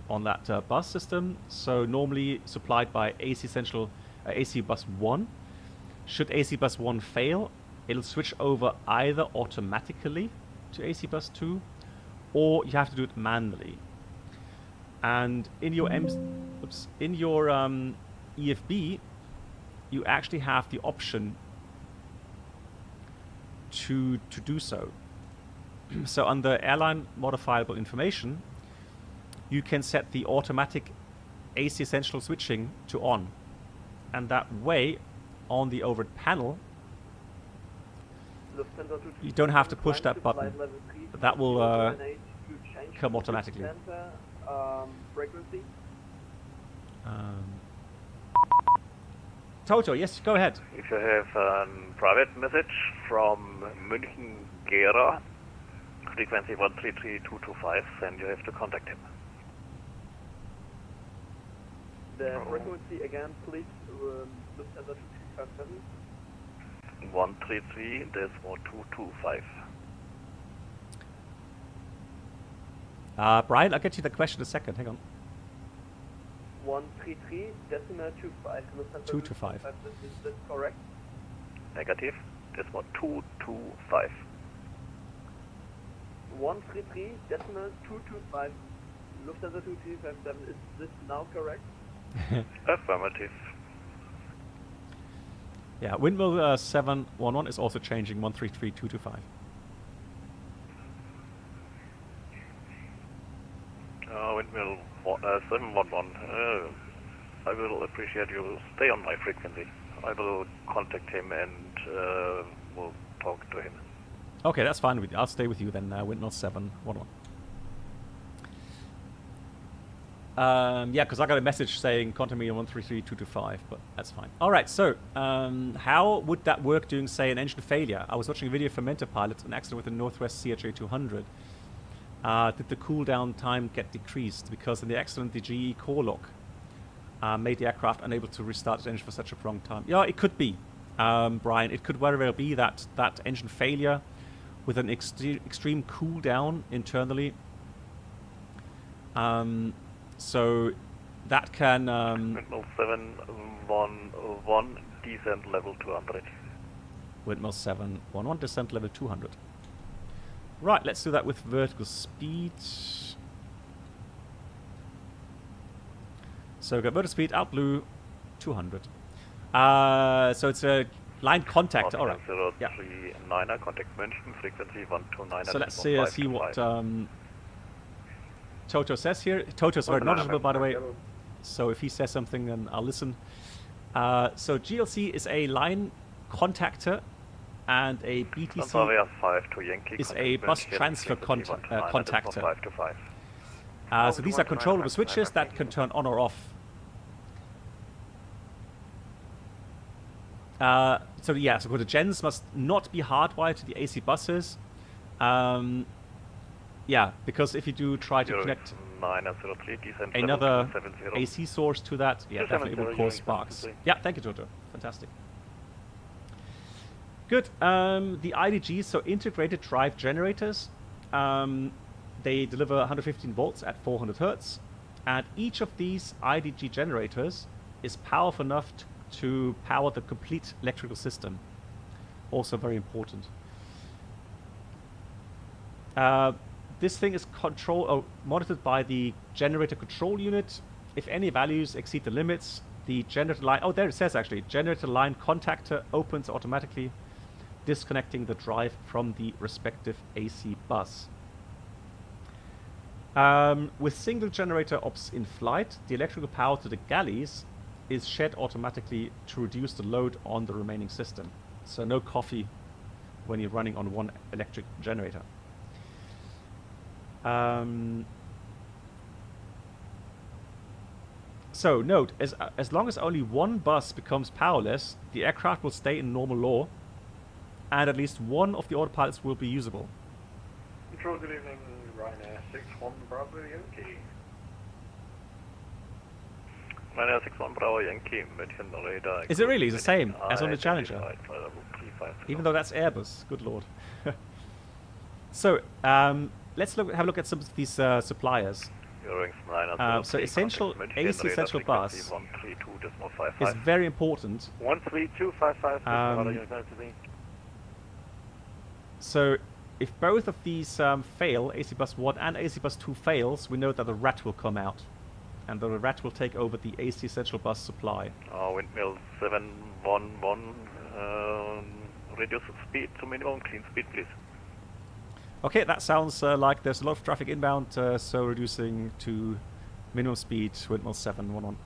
Speaker 2: on that bus system. So normally supplied by AC bus 1. Should AC bus 1 fail, it'll switch over either automatically to AC bus 2, or you have to do it manually. And in your EFB, you actually have the option to do so. So under airline modifiable information, you can set the automatic AC essential switching to on, and that way on the overhead panel you don't have to push that button. That will come automatically. Toto, yes, go ahead.
Speaker 8: If you have a private message from München Gera, frequency 133225, then you have to contact him.
Speaker 9: The frequency again, please, Lufthansa 2357.
Speaker 8: 133-225.
Speaker 2: Brian, I'll get you the question in a second. Hang on.
Speaker 9: 133.25.
Speaker 2: 225.
Speaker 9: Is this correct?
Speaker 8: Negative. This one 225.
Speaker 9: 133.225. Lufthansa 2357. Is this now correct?
Speaker 8: Affirmative.
Speaker 2: Yeah, windmill 711 is also changing 133.225.
Speaker 8: Windmill 711. I will appreciate you stay on my frequency. I will contact him and we'll talk to him.
Speaker 2: Okay, that's fine with you. I'll stay with you then, windmill 711. Yeah, because I got a message saying contact me on 133.225, but that's fine. All right, so how would that work during, say, an engine failure? I was watching a video from Mentor Pilot, an accident with the Northwest CHA 200. Did the cool down time get decreased? Because in the accident, the GE core lock made the aircraft unable to restart its engine for such a prolonged time. Yeah, it could be, Brian. It could very well be that engine failure with an extreme cool down internally. So that can...
Speaker 8: Windmill 711, descent level 200.
Speaker 2: Windmill 711, descent level 200. Right, let's do that with vertical speed. So we've got vertical speed, out blue, 200. So it's a line contact, alright. Yeah.
Speaker 8: 039er, contact München, frequency 129.
Speaker 2: So let's see what Toto says here. Toto's very knowledgeable, by the way. So if he says something, then I'll listen. So GLC is a line contactor, and a BTC
Speaker 8: 5 to Yankee
Speaker 2: is a bus transfer contactor. So these are controllable switches that can turn on or off. So yeah, so the gens must not be hardwired to the AC buses. Yeah, because if you do try to connect another AC source to that, yeah, definitely it will cause sparks. Yeah, thank you, Toto. Fantastic. Good. The IDGs, so integrated drive generators, they deliver 115 volts at 400 hertz. And each of these IDG generators is powerful enough to power the complete electrical system. Also very important. This thing is monitored by the generator control unit. If any values exceed the limits, the generator line... Oh, there it says actually. Generator line contactor opens automatically, disconnecting the drive from the respective AC bus. With single generator ops in flight, the electrical power to the galleys is shed automatically to reduce the load on the remaining system. So no coffee when you're running on one electric generator. So note, as long as only one bus becomes powerless, the aircraft will stay in normal law, and at least one of the autopilots will be usable.
Speaker 8: Control, good evening, Ryanair 61 Bravo Yankee. Ryanair 61 Bravo Yankee, München radar.
Speaker 2: Is it really the same as on the Challenger? Even though that's Airbus, good lord. So, let's have a look at some of these suppliers. So essential AC essential bus is very important.
Speaker 8: 13255.
Speaker 2: So if both of these fail, AC bus 1 and AC bus 2 fails, we know that the rat will come out, and the rat will take over the AC essential bus supply.
Speaker 8: Windmill 711, reduce speed to minimum, clean speed please.
Speaker 2: Okay, that sounds like there's a lot of traffic inbound, so reducing to minimum speed, windmill 711.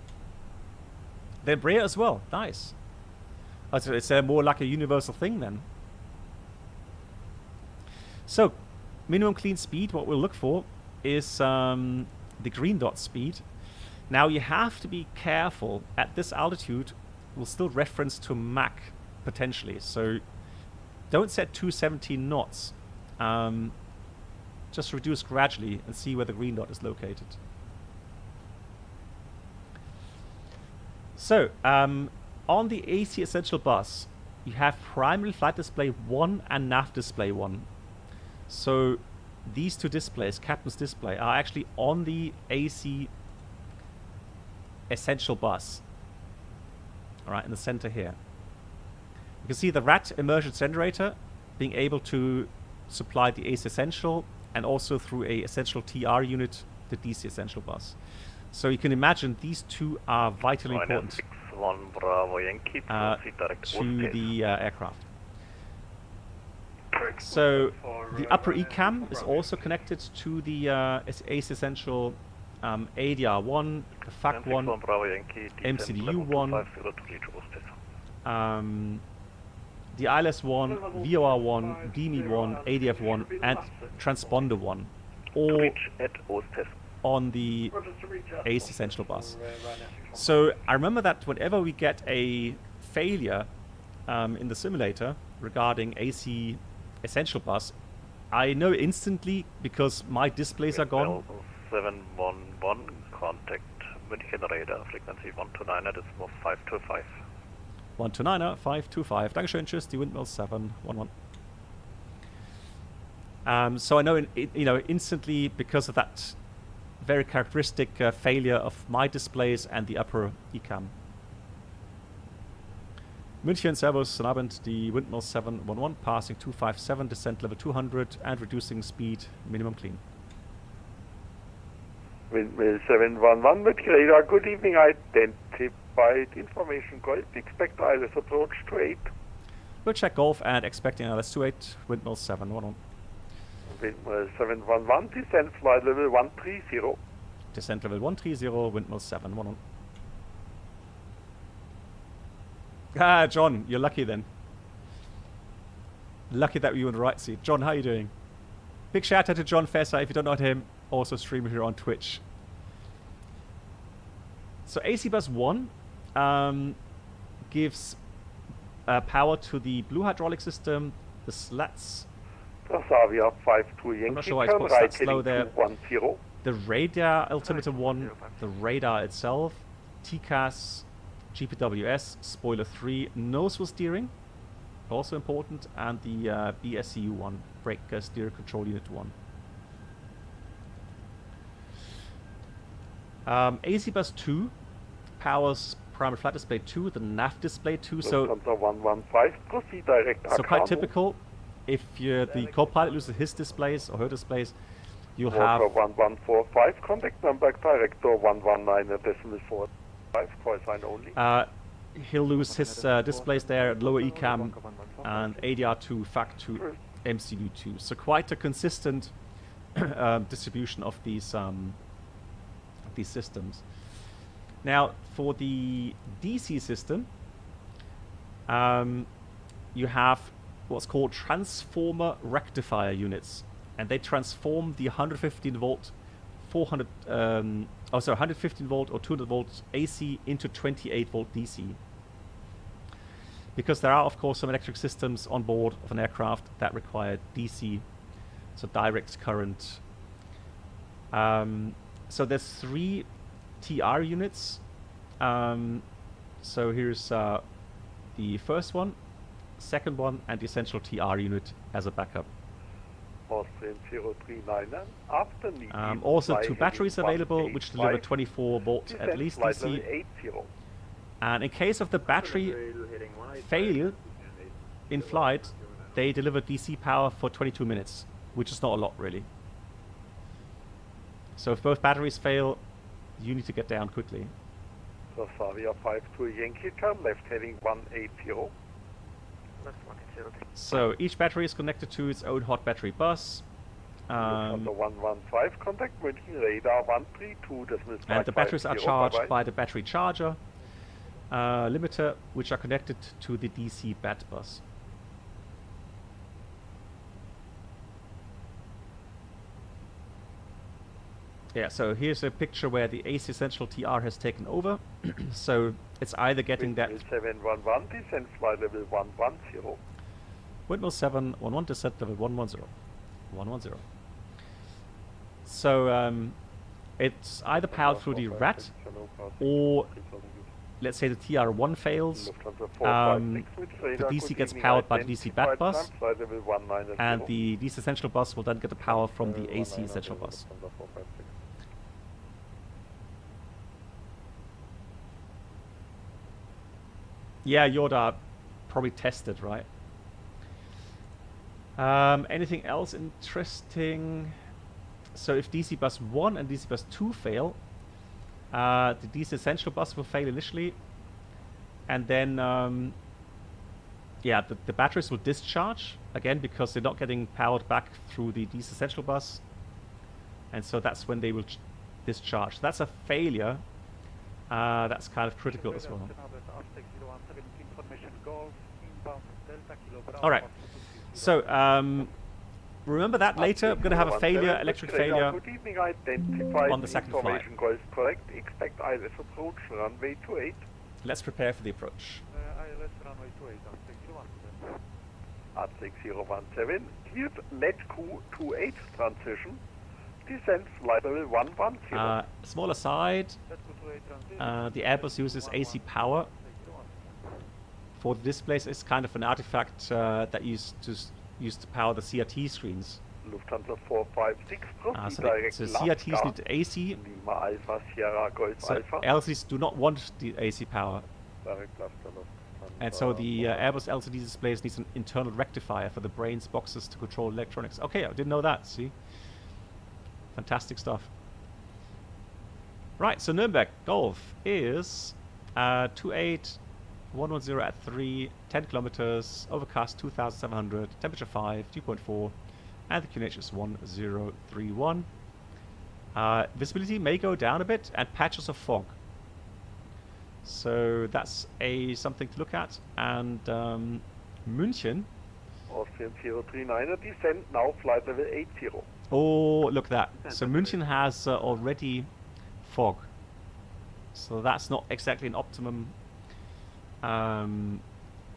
Speaker 2: The Embraer as well, nice. Oh, so it's more like a universal thing then. So, minimum clean speed, what we'll look for is the green dot speed. Now you have to be careful, at this altitude, we'll still reference to Mach, potentially, so don't set 217 knots. Just reduce gradually and see where the green dot is located. So, on the AC Essential bus, you have primary flight display 1 and nav display 1. So, these two displays, captain's display, are actually on the AC Essential bus. Alright, in the center here. You can see the RAT immersion generator being able to supply the AC Essential, and also through a Essential TR unit, the DC Essential bus. So you can imagine these two are vitally important to the aircraft. So the upper ECAM is also connected to the AC Essential ADR1, the FAC1, MCDU1, the ILS1, VOR1, DME1, ADF1, and Transponder 1, all on the AC Essential bus. So I remember that whenever we get a failure in the simulator regarding AC Essential bus, I know instantly because my displays are gone.
Speaker 8: 711, contact München radar, frequency 129, decimal 525.
Speaker 2: 129er, 525. Dankeschön, tschüss, die Windmill 711. So I know, instantly because of that very characteristic failure of my displays and the upper ECAM. München, Servus, guten Abend, die Windmill 711, passing 257, descent level 200, and reducing speed, minimum clean.
Speaker 11: Windmill 711, München radar, good evening, identified information Golf, expect ILS approach to 8.
Speaker 2: We'll check Golf and expecting ILS to 8, Windmill 711.
Speaker 11: Windmill 711, descent flight level 130.
Speaker 2: Descent level 130, Windmill 711. Ah, John, you're lucky then. Lucky that you were in the right seat. John, how are you doing? Big shout out to John Fesser, if you don't know him, also streaming here on Twitch. So AC Bus 1 gives power to the blue hydraulic system, the slats. I'm not sure why it's got slats slow there. The radar altimeter 1, the radar itself, TCAS, GPWS, spoiler 3, nose wheel steering, also important, and the BSCU 1, brake steer control unit 1. AC bus 2 powers primary flight display 2, the nav display 2. So,
Speaker 11: Lufthansa 115, proceed direct
Speaker 2: so quite
Speaker 11: Acapulco.
Speaker 2: typical. If the co-pilot loses his displays or her displays, you'll
Speaker 11: Walker
Speaker 2: have
Speaker 11: 1145, contact Nuremberg director 119.45, call sign only.
Speaker 2: He'll lose his displays there at lower ECAM and ADR2, FAC2, MCDU2. So quite a consistent distribution of these systems. Now, for the DC system, you have what's called transformer rectifier units, and they transform the 115 volt, 115 volt or 200 volts AC into 28 volt DC. Because there are, of course, some electric systems on board of an aircraft that require DC, so direct current. So there's 3 TR units. So here's the first one, second one, and the essential TR unit as a backup.
Speaker 11: Austrian 039, after Nibel,
Speaker 2: also 2 batteries available, which deliver 24 volt at least DC.
Speaker 11: 80.
Speaker 2: And in case of the battery fail in flight, they deliver DC power for 22 minutes, which is not a lot really. So if both batteries fail, you need to get down quickly.
Speaker 11: So Savia 52 Yankee turn left heading 180.
Speaker 2: So each battery is connected to its own hot battery bus.
Speaker 11: The 115 contact München radar 132.
Speaker 2: And the batteries are charged by the battery charger limiter, which are connected to the DC BAT bus. Yeah, so here's a picture where the AC Essential TR has taken over. So it's either getting that
Speaker 11: 711 descent flight level 110.
Speaker 2: Windmill 711 descent level 110. 110. So it's either powered through the RAT, or let's say the TR1 fails. The DC gets powered by the DC BAT bus, and the DC Essential bus will then get the power from the AC Essential bus. Yeah, Yoda probably tested, right? Anything else interesting? So if DC bus 1 and DC bus 2 fail, the DC Essential bus will fail initially, and then yeah, the batteries will discharge again because they're not getting powered back through the DC Essential bus, and so that's when they will discharge. So that's a failure. That's kind of critical as well. All right. So remember that later. I'm going to have a failure, electric failure, on the second flight.
Speaker 11: Correct. Expect ILS approach runway 28.
Speaker 2: Let's prepare for the approach.
Speaker 11: At 6017, cleared net crew 28 transition. Descent flight level 110.
Speaker 2: Small aside, the Airbus uses AC power for the displays. It's kind of an artifact that used to power the CRT screens.
Speaker 11: Lufthansa 456,
Speaker 2: so CRTs need AC,
Speaker 11: Lima Alpha, Sierra Golf
Speaker 2: so
Speaker 11: Alpha.
Speaker 2: LCDs do not want the AC power. And so the Airbus LCD displays needs an internal rectifier for the brains boxes to control electronics. Okay, I didn't know that, see? Fantastic stuff. Right, so Nuremberg Golf is 28110 at 3, 10 kilometers, overcast 2700, temperature 5, 2.4, and the QNH is 1031. Visibility may go down a bit, and patches of fog. So that's something to look at. And München.
Speaker 11: Austrian 039, descent now, flight level 80.
Speaker 2: Oh, look at that. So München has already fog. So that's not exactly an optimum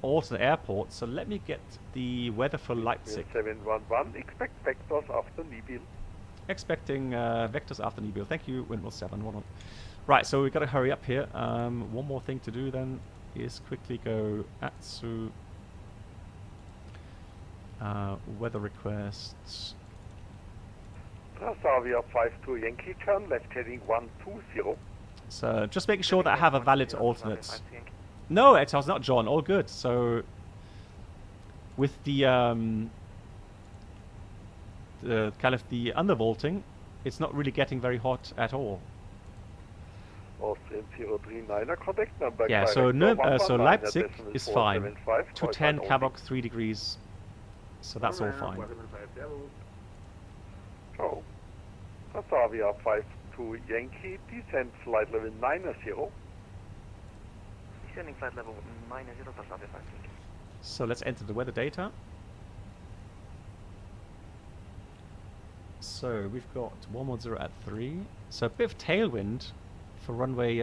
Speaker 2: alternate airport. So let me get the weather for Leipzig.
Speaker 11: 711, expect vectors after Nibel.
Speaker 2: Expecting vectors after Nibel. Thank you, Windmill 711. Right, so we've got to hurry up here. One more thing to do then is quickly go ATSU weather requests.
Speaker 11: Transavia 52 Yankee, turn left heading 120.
Speaker 2: So just making sure that I have a valid alternate. No, it was not John. All good. So with the kind of the undervolting, it's not really getting very hot at all.
Speaker 11: Austrian 039, contact number.
Speaker 2: Yeah, so so Leipzig is fine. 210 Cabot 3 degrees. So that's all fine.
Speaker 11: So, Transavia 52 Yankee, descend flight level 90.
Speaker 6: Descending flight level 90, Transavia 52.
Speaker 2: So let's enter the weather data. So we've got 110 at 3. So a bit of tailwind for runway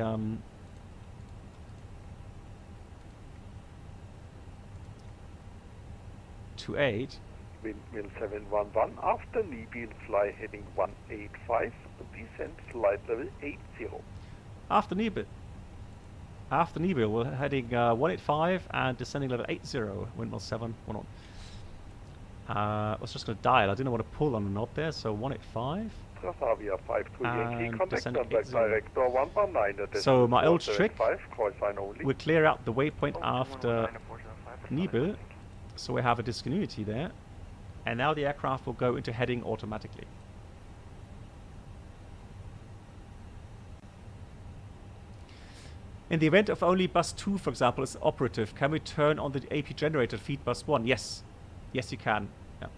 Speaker 2: 28.
Speaker 11: Windmill 711, after Nibil, fly heading 185, descend flight level 80.
Speaker 2: After Nibil, we're heading 185 and descending level 80, windmill 711. I was just going to dial. I didn't want to pull on the knob there, so 185.
Speaker 11: Transavia 52 Yankee, contact Nuremberg director 119.
Speaker 2: So my old trick,
Speaker 11: call sign only.
Speaker 2: we clear out the waypoint after Nibil, so we have a discontinuity there. And now the aircraft will go into heading automatically. In the event of only bus 2, for example, is operative, can we turn on the AP generator to feed bus 1? Yes. Yes, you can. Yeah.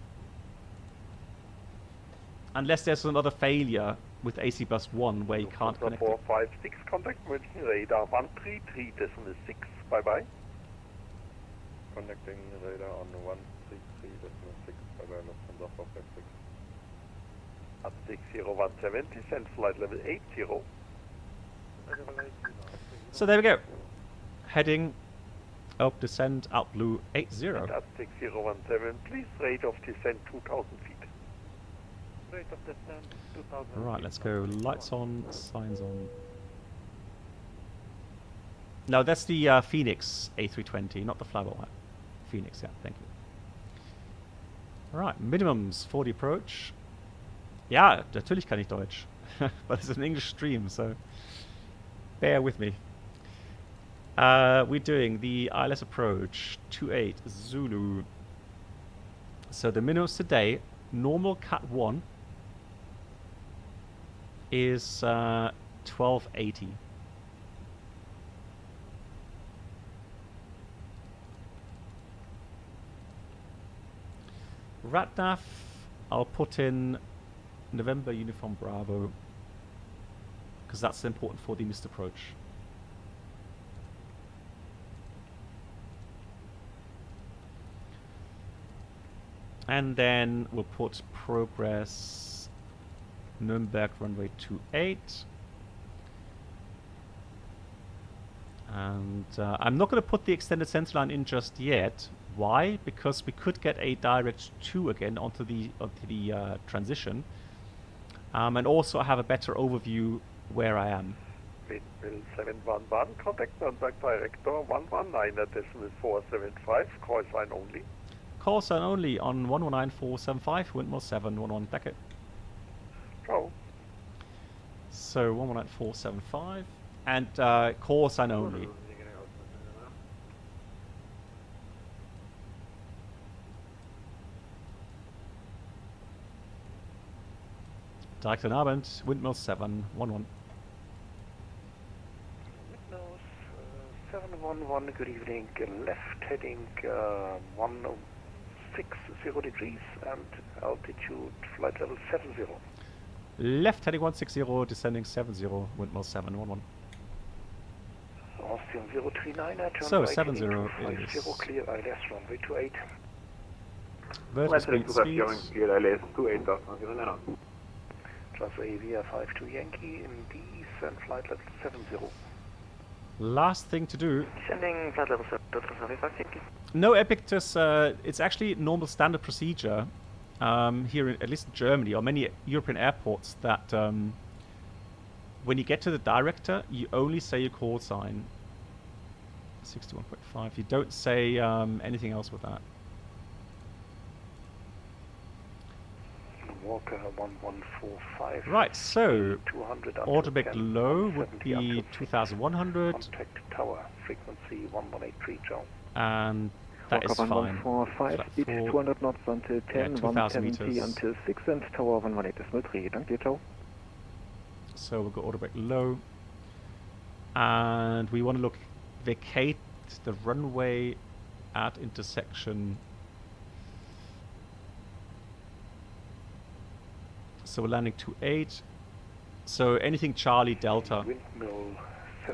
Speaker 2: Unless there's another failure with AC bus 1 where you can't connect it.
Speaker 11: 456, contact München radar 133.6. Bye-bye.
Speaker 12: Connecting radar on 133.6. Bye-bye, Lufthansa 456.
Speaker 11: At 6017, descend flight level 80.
Speaker 2: So there we go. Heading up, descend, out blue 80.
Speaker 11: And at 6017, please rate of descent 2000 feet. Rate of descent 2000
Speaker 2: Right,
Speaker 11: feet.
Speaker 2: let's go. Lights on, signs on. No, that's the Phoenix A320, not the Flyboy. Phoenix, yeah, thank you. Right, minimums for the approach. Ja, natürlich kann ich Deutsch. But it's an English stream, so bear with me. We're doing the ILS approach 28 Zulu. So the minimums today, normal cut 1 is 1280. RATNAV, I'll put in November Uniform Bravo because that's important for the missed approach. And then we'll put progress Nuremberg runway 28. And I'm not going to put the extended center line in just yet. Why? Because we could get a direct 2 again onto the transition. And also I have a better overview where I am.
Speaker 11: Windmill 711, contact Nuremberg director 119.475, call sign only.
Speaker 2: Call sign only on 119475, windmill 711, back it.
Speaker 11: Go.
Speaker 2: So 119475, and call sign only. Director Abend, windmill 711.
Speaker 8: Windmills 711, good evening. Left heading 160 degrees and altitude flight level 70.
Speaker 2: Left heading 160, descending 70, windmill 711.
Speaker 8: Austrian 039, turn
Speaker 2: So
Speaker 8: right
Speaker 2: 70
Speaker 8: heading
Speaker 2: is
Speaker 8: 250, clear ILS runway 28.
Speaker 2: vertical speed.
Speaker 8: Transavia 52 Yankee in descent flight level 70.
Speaker 2: Last thing to do.
Speaker 6: Descending flight level 7, Transavia 5 Yankee.
Speaker 2: No Epictus, it's actually normal standard procedure here, at least in Germany, or many European airports, that when you get to the director, you only say your call sign. 61.5. You don't say anything else with that.
Speaker 8: Walker 1145.
Speaker 2: Right, so
Speaker 8: 200
Speaker 2: automatic low would be 2100.
Speaker 8: Contact tower, frequency 1183, Joe.
Speaker 2: And that is fine.
Speaker 13: 1145, speed 200 knots until 10, 170
Speaker 2: meters.
Speaker 13: until 6, and tower 118.3. Danke, ciao.
Speaker 2: So we'll go automatic low. And we want to vacate the runway at intersection. So we're landing 28. So anything Charlie Delta
Speaker 8: Windmill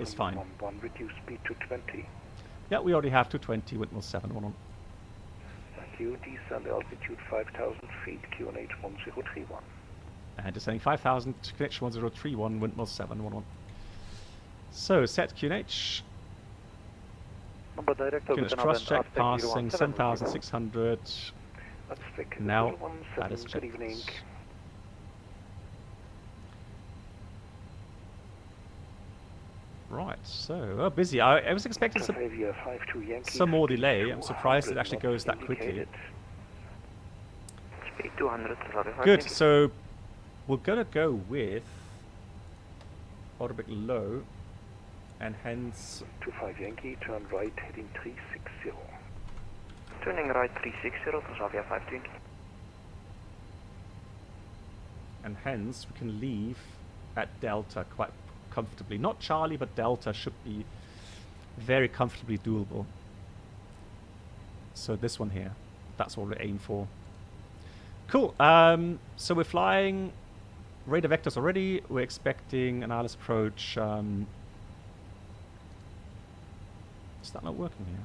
Speaker 2: is fine.
Speaker 8: 711, reduce speed to 20.
Speaker 2: Yeah, we already have 220, windmill 711.
Speaker 8: Thank you. Descend altitude 5,000 feet, QNH 1031.
Speaker 2: And descending 5,000, QNH 1031, windmill 711. So set QNH.
Speaker 9: Number director,
Speaker 2: QNH thrust check passing 7,600. Now that is checked.
Speaker 8: Good evening.
Speaker 2: Right, so busy. I was expecting some more delay. I'm surprised it actually goes that quickly.
Speaker 6: Speed 200.
Speaker 2: Good, so we're gonna go with automatic low, and hence
Speaker 8: 25 Yankee, turn right, heading 360.
Speaker 6: Turning right 360, Transavia 520.
Speaker 2: and hence we can leave at Delta quite comfortably. Not Charlie, but Delta should be very comfortably doable. So this one here, that's what we're aiming for. Cool. So we're flying radar vectors already. We're expecting an ILS approach. Is that not working here?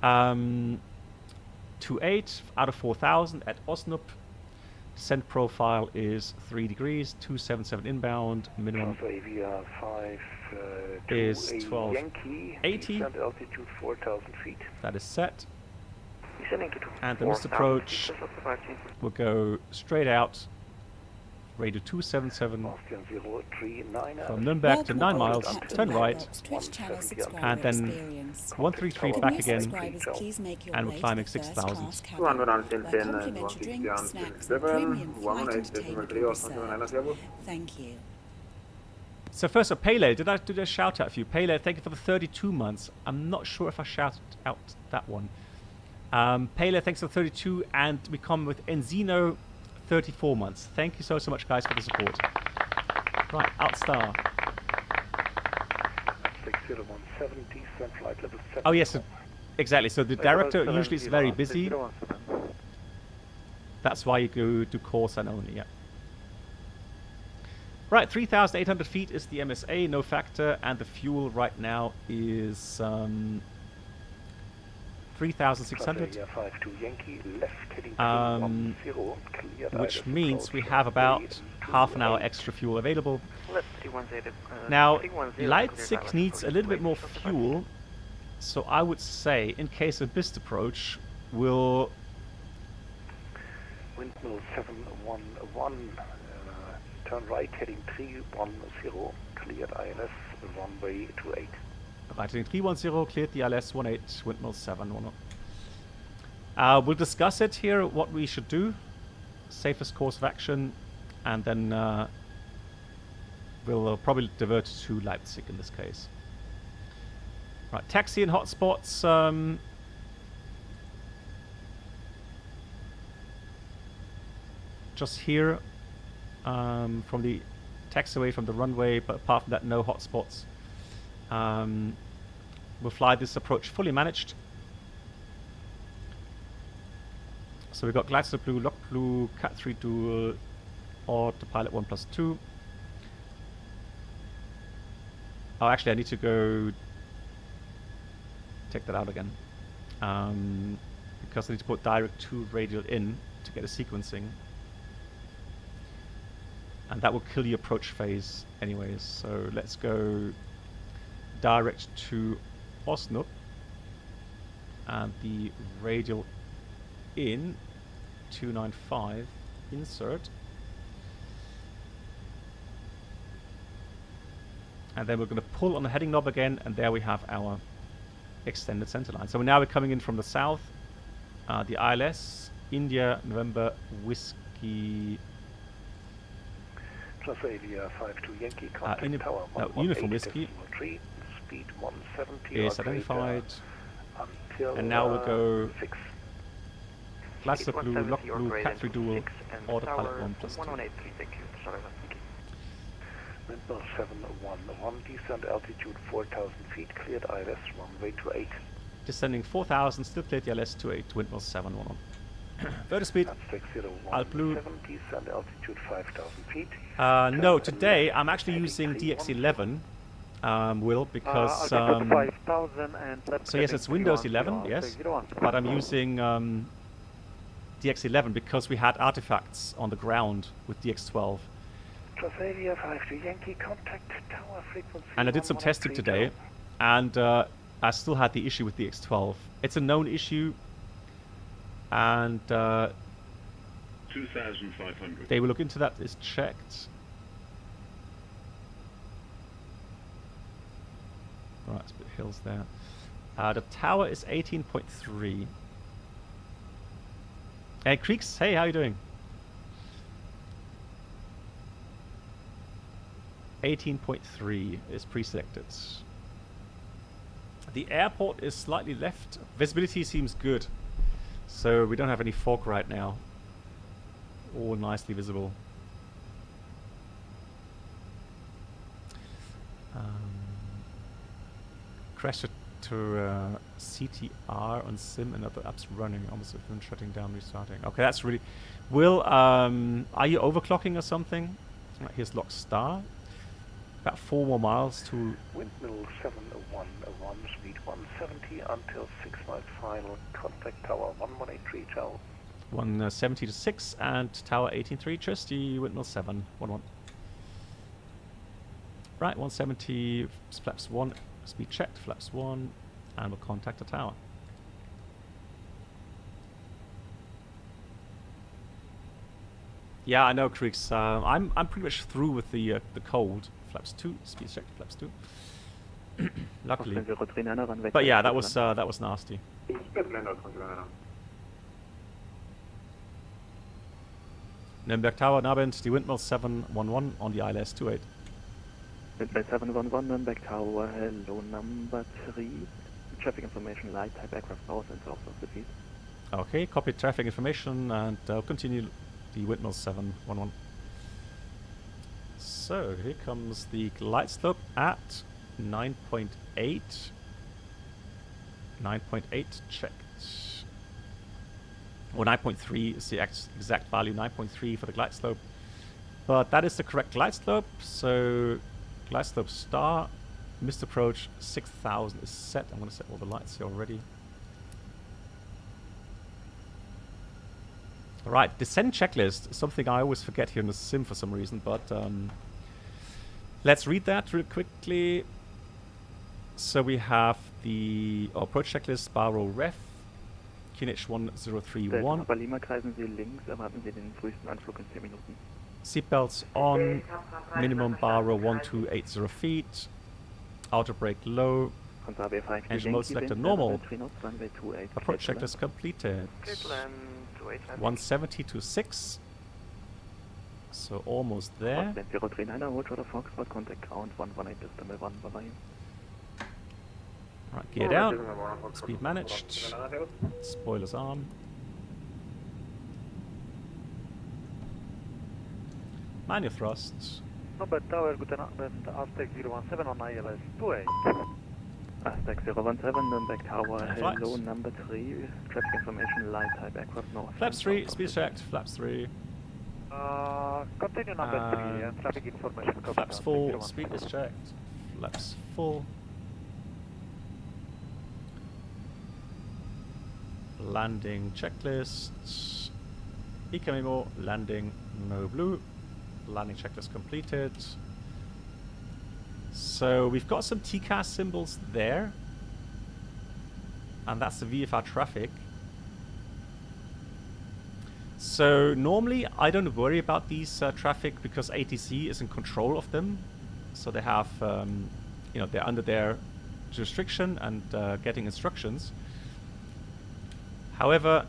Speaker 2: Okay. 28 out of 4,000 at Osnup. Descent profile is 3 degrees, 277 inbound. Minimum is 1280.
Speaker 8: Altitude 4,000 feet.
Speaker 2: That is set. And the missed approach will go straight out. Radio 277 from Nuremberg to 9 miles, turn right, and then 133 back again, and we're climbing 6,000.
Speaker 3: Thank you.
Speaker 2: So first up, Pele, did I shout out a few? Pele, thank you for the 32 months. I'm not sure if I shouted out that one. Pele, thanks for 32, and we come with Enzino, 34 months. Thank you so much, guys, for the support. Right, Outstar. Oh yes, exactly. So the director usually is very busy. That's why you go to Corsan only, yeah. Right, 3,800 feet is the MSA, no factor, and the fuel right now is 3,600, which means we have about half an hour extra fuel available. Now, Leipzig needs a little bit more fuel, so I would say, in case of missed approach, we'll...
Speaker 8: Windmill 711, turn right, heading 310, cleared ILS, runway 28.
Speaker 2: Right, heading 310, cleared the ILS 18, windmill 710. We'll discuss it here, what we should do, safest course of action, and then we'll probably divert to Leipzig in this case. Right, taxi and hotspots. Just here, from the taxiway from the runway, but apart from that, no hotspots. We'll fly this approach fully managed. So we've got Gladstone Blue, Lock Blue, Cat 3 Dual, Autopilot 1+2. Oh, actually, I need to go take that out again. Because I need to put direct 2 radial in to get a sequencing. And that will kill the approach phase anyways. So let's go direct to Osnup. And the radial in 295, insert. And then we're going to pull on the heading knob again, and there we have our extended center line. So now we're coming in from the south. The ILS India, November, Whiskey.
Speaker 8: Transavia 52 Yankee, contact tower
Speaker 2: Uniform Whiskey
Speaker 8: 3, speed 170
Speaker 2: is identified.
Speaker 8: Until
Speaker 2: and now we'll go
Speaker 8: 6.
Speaker 2: Glass of Blue, Lock Blue, Cat 3 Dual, Autopilot 1 plus 2.
Speaker 6: 1183, thank you. Sorry,
Speaker 8: Windmill 711, descent altitude 4,000 feet, cleared ILS, runway 28.
Speaker 2: Descending 4,000, still cleared ILS 28, Windmill 711. Vertical speed, Alt Blue.
Speaker 8: Descent altitude 5,000 feet.
Speaker 2: No, today I'm actually using DX11, Will, because... so yes, it's Windows 11, yes, but I'm using DX11 because we had artifacts on the ground with DX12.
Speaker 8: Transavia 52 Yankee, contact tower frequency.
Speaker 2: And I did some testing today, and I still had the issue with DX12. It's a known issue, and
Speaker 1: 2,500.
Speaker 2: they will look into that. It's checked. Right, it's a bit hills there. The tower is 18.3. Hey, Creeks, hey, how you doing? 18.3 is pre-selected. The airport is slightly left. Visibility seems good. So we don't have any fog right now. All nicely visible. Crash to CTR on SIM and other apps running. Almost even shutting down, restarting. Okay, that's really... Will, are you overclocking or something? Here's Lock Star. About 4 more miles to...
Speaker 8: Windmill 711, speed 170 until 6 miles final. Contact tower 1183 tower.
Speaker 2: 170 to 6 and tower 18.3, just the Windmill 711. Right, 170, flaps 1, speed checked, flaps 1, and we'll contact the tower. Yeah, I know, Creeks. I'm pretty much through with the cold. Flaps 2, speed checked, flaps 2. Luckily. But yeah, that was nasty. Nuremberg Tower, Nabend, the Windmill 711 on the ILS 28.
Speaker 13: Windmill 711, Nuremberg Tower, hello, number 3. Traffic information, light type aircraft north and south of the feed.
Speaker 2: Okay, copy traffic information and continue the Windmill 711. So here comes the glide slope at 9.8. 9.8 checked. Or 9.3 is the exact value, 9.3 for the glide slope. But that is the correct glide slope. So glide slope star, missed approach 6,000 is set. I'm going to set all the lights here already. Alright, descent checklist, something I always forget here in the sim for some reason, but let's read that real quickly. So we have the approach checklist, Barrow Ref, QNH 1031. Seatbelts on, minimum Barrow 1280 feet, outer brake low, engine mode selector normal, approach checklist completed. 170 to 6, so almost there. Right, gear down, speed managed, spoilers on. Manual thrusts.
Speaker 14: Number tower, guten Abend, Aztec 017 on ILS 28.
Speaker 13: Aztec 017, Nuremberg Tower, hello, number 3, traffic information, light type aircraft north.
Speaker 2: Flaps 3, speed checked, flaps 3.
Speaker 14: Continue number 3, traffic information.
Speaker 2: Flaps full, speed is checked, flaps full. Landing checklist. Ika landing no blue. Landing checklist completed. So we've got some TCAS symbols there. And that's the VFR traffic. So normally I don't worry about these traffic because ATC is in control of them. So they have, you know, they're under their jurisdiction and getting instructions. However,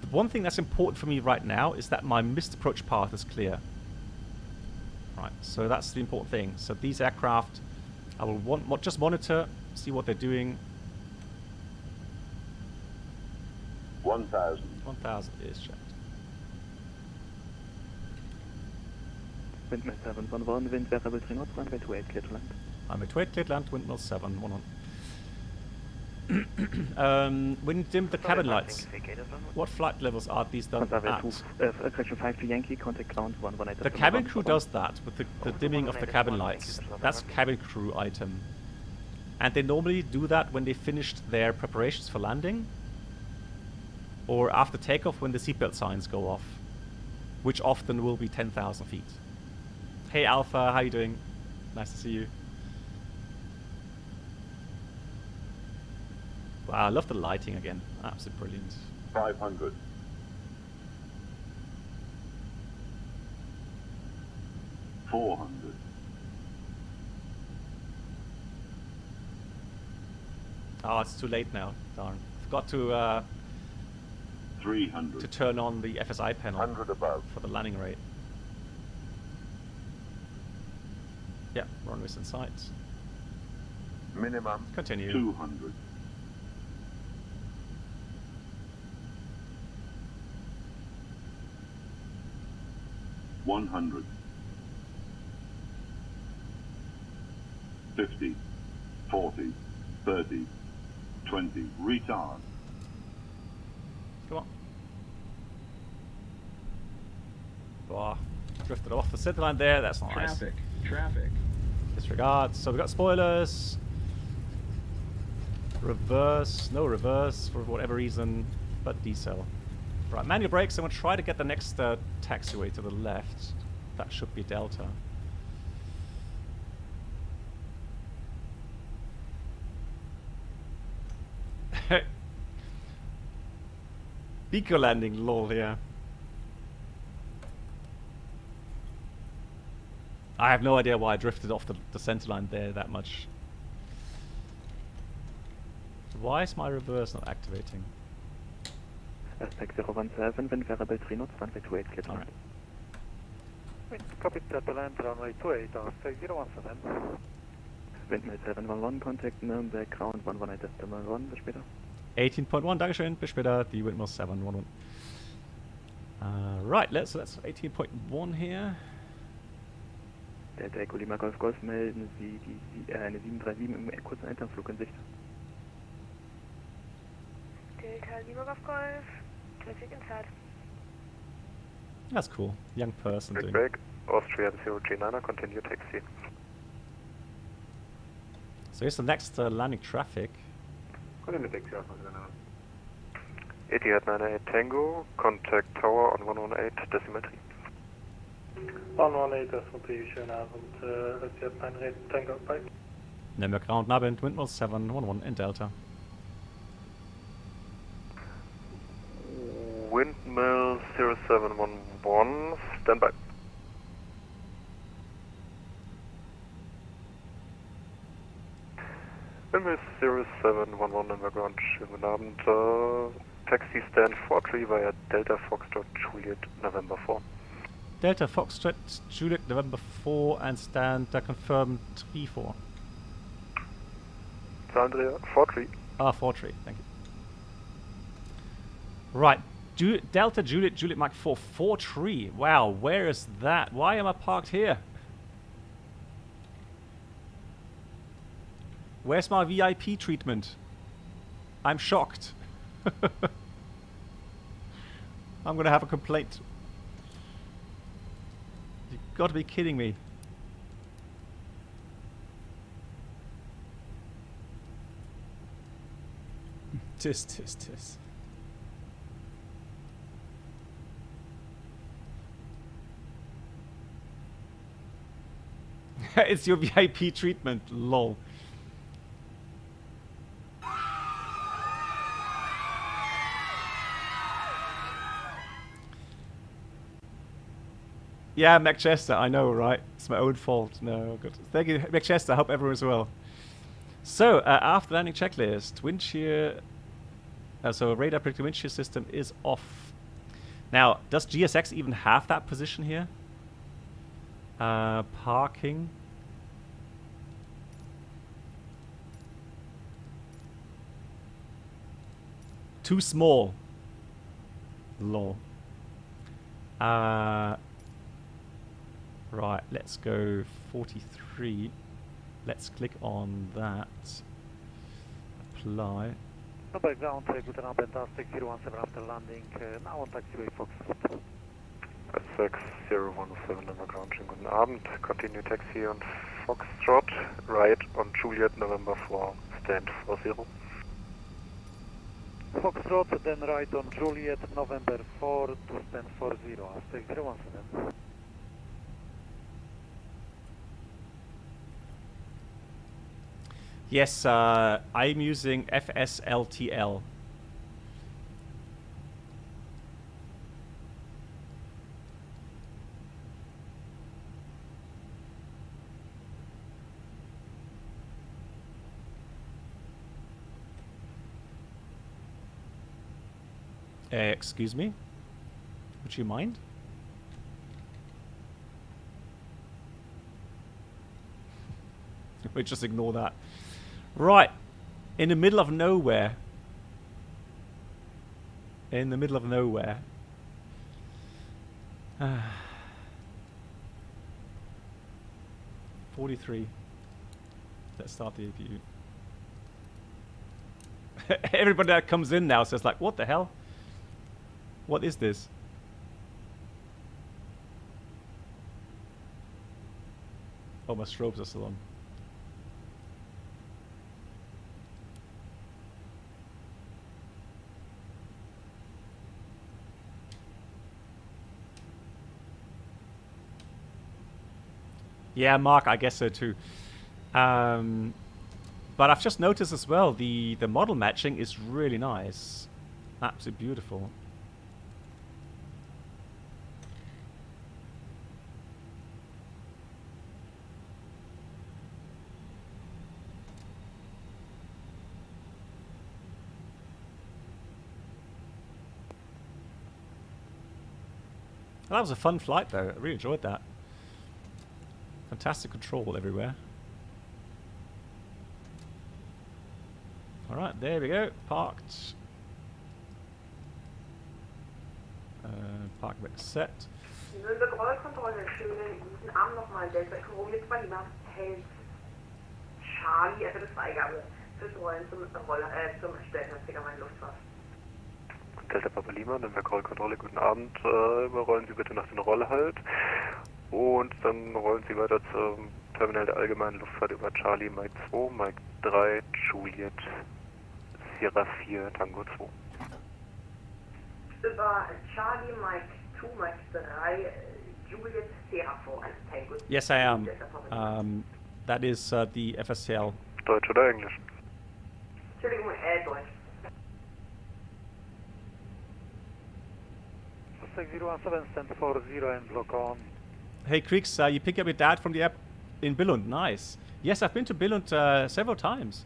Speaker 2: the one thing that's important for me right now is that my missed approach path is clear. Right, so that's the important thing. So these aircraft, I will just monitor, see what they're doing.
Speaker 1: 1,000.
Speaker 2: 1,000 is checked.
Speaker 13: Windmill 711, wind variable 3 knots, runway 28, clear to land.
Speaker 2: Runway 28, clear to land, windmill 711. When you dim the cabin lights, what flight levels are these done at?
Speaker 13: Correction 5 to Yankee, contact ground 118.
Speaker 2: The cabin crew does that with the dimming of the cabin lights. That's cabin crew item. And they normally do that when they finished their preparations for landing, or after takeoff when the seatbelt signs go off, which often will be 10,000 feet. Hey Alpha, how you doing? Nice to see you. Wow, I love the lighting again. Absolutely brilliant.
Speaker 1: 500. 400.
Speaker 2: Oh, it's too late now. Darn. Forgot to
Speaker 1: 300.
Speaker 2: to turn on the FSI panel
Speaker 1: 100 above.
Speaker 2: for the landing rate. Yeah, runways in sight.
Speaker 1: Minimum.
Speaker 2: Continue.
Speaker 1: 200. 100. 50. 40. 30. 20. Retard.
Speaker 2: Come on. Oh, drifted off the center line there. That's not nice.
Speaker 15: Traffic.
Speaker 2: Disregard. So we got spoilers. Reverse. No reverse for whatever reason, but decel. Right, manual brakes. I'm going to try to get the next taxiway to the left. That should be Delta. Beaker landing, lol, yeah. I have no idea why I drifted off the center line there that much. Why is my reverse not activating?
Speaker 13: Aspect 017, wind variable 3 knots, runway 28, clear to land.
Speaker 14: Copy that, land runway 28, aspect 017.
Speaker 13: Windmill 711, contact Nuremberg, ground 118.1, bis später.
Speaker 2: 18.1, Dankeschön, bis später, die Windmill 711. Right, let's 18.1 here.
Speaker 13: Delta Echo Lima Golf Golf, melden Sie eine 737 im kurzen Eintagsflug in Sicht.
Speaker 16: Delta Lima Golf Golf, traffic inside.
Speaker 2: That's cool. Young person doing.
Speaker 8: Break, Austrian 0G9, continue taxi.
Speaker 2: So here's the next landing traffic.
Speaker 8: Continue taxi, EDDH 98 Tango, contact tower on 118 decimal 3.
Speaker 14: 118 decimal 3, schönen Abend, EDDH 98 Tango, bye.
Speaker 2: Nuremberg ground, Nabend, windmill 711 in Delta.
Speaker 8: Windmill 0711, stand by. Windmill 0711 in the ground, schönen Abend. Taxi stand 43 via Delta Foxtrot Juliet November 4.
Speaker 2: Delta Foxtrot Juliet November 4 and stand confirmed 3-4.
Speaker 8: Andrea, 43.
Speaker 2: Ah, 43, thank you. Right. Delta Juliet Juliet Mike 4 43. Wow, where is that? Why am I parked here? Where's my VIP treatment? I'm shocked. I'm gonna have a complaint. You've got to be kidding me. Tis. It's your VIP treatment, lol. Yeah, McChester, I know, right? It's my own fault. No, good. Thank you, McChester. I hope everyone's well. So, after landing checklist, wind shear. So, radar predicted wind shear system is off Now, does GSX even have that position here? Parking. Too small. Lol. Right, let's go 43. Let's click on that. Apply.
Speaker 14: Nuremberg ground, guten Abend, Aztec 017 after landing, now on taxiway Foxtrot.
Speaker 12: 6017 Nuremberg ground, schönen guten Abend. Continue taxi on Foxtrot, right on Juliet, November 4, stand 40.
Speaker 14: Foxtrot, then right on Juliet, November 4 to stand 40, Aztec 017.
Speaker 2: Yes, I'm using FSLTL. Excuse me? Would you mind? We just ignore that. Right. In the middle of nowhere. In the middle of nowhere. 43. Let's start the APU. Everybody that comes in now says like, what the hell? What is this? Oh, my strobes are still on. Yeah, Mark, I guess so too. But I've just noticed as well, the model matching is really nice. Absolutely beautiful. That was a fun flight though, I really enjoyed that. Fantastic control everywhere. Alright, there we go, parked. Park back set.
Speaker 16: Nürnberg Rollkontrolle, schönen guten Abend nochmal. Delta Echo mit Berliner hält Charlie, also das Freigabe fürs Rollen zum Stellvertreter meiner Luftfahrt.
Speaker 12: Delta Papa Lima, Nürnberg Rollkontrolle, guten Abend. Überrollen Sie bitte nach den Rollhalt und dann rollen Sie weiter zum Terminal der allgemeinen Luftfahrt über Charlie, Mike 2, Mike 3, Juliet, Sierra 4, Tango 2.
Speaker 16: Über Charlie, Mike 2, Mike 3, Juliet, Sierra 4, Tango 2.
Speaker 2: Yes, I am. That is the FSL.
Speaker 12: Deutsch oder Englisch?
Speaker 16: Entschuldigung, Deutsch.
Speaker 14: 6017 stand 40 and block on.
Speaker 2: Hey Creeks, you pick up your dad from the app in Billund. Nice. Yes, I've been to Billund several times.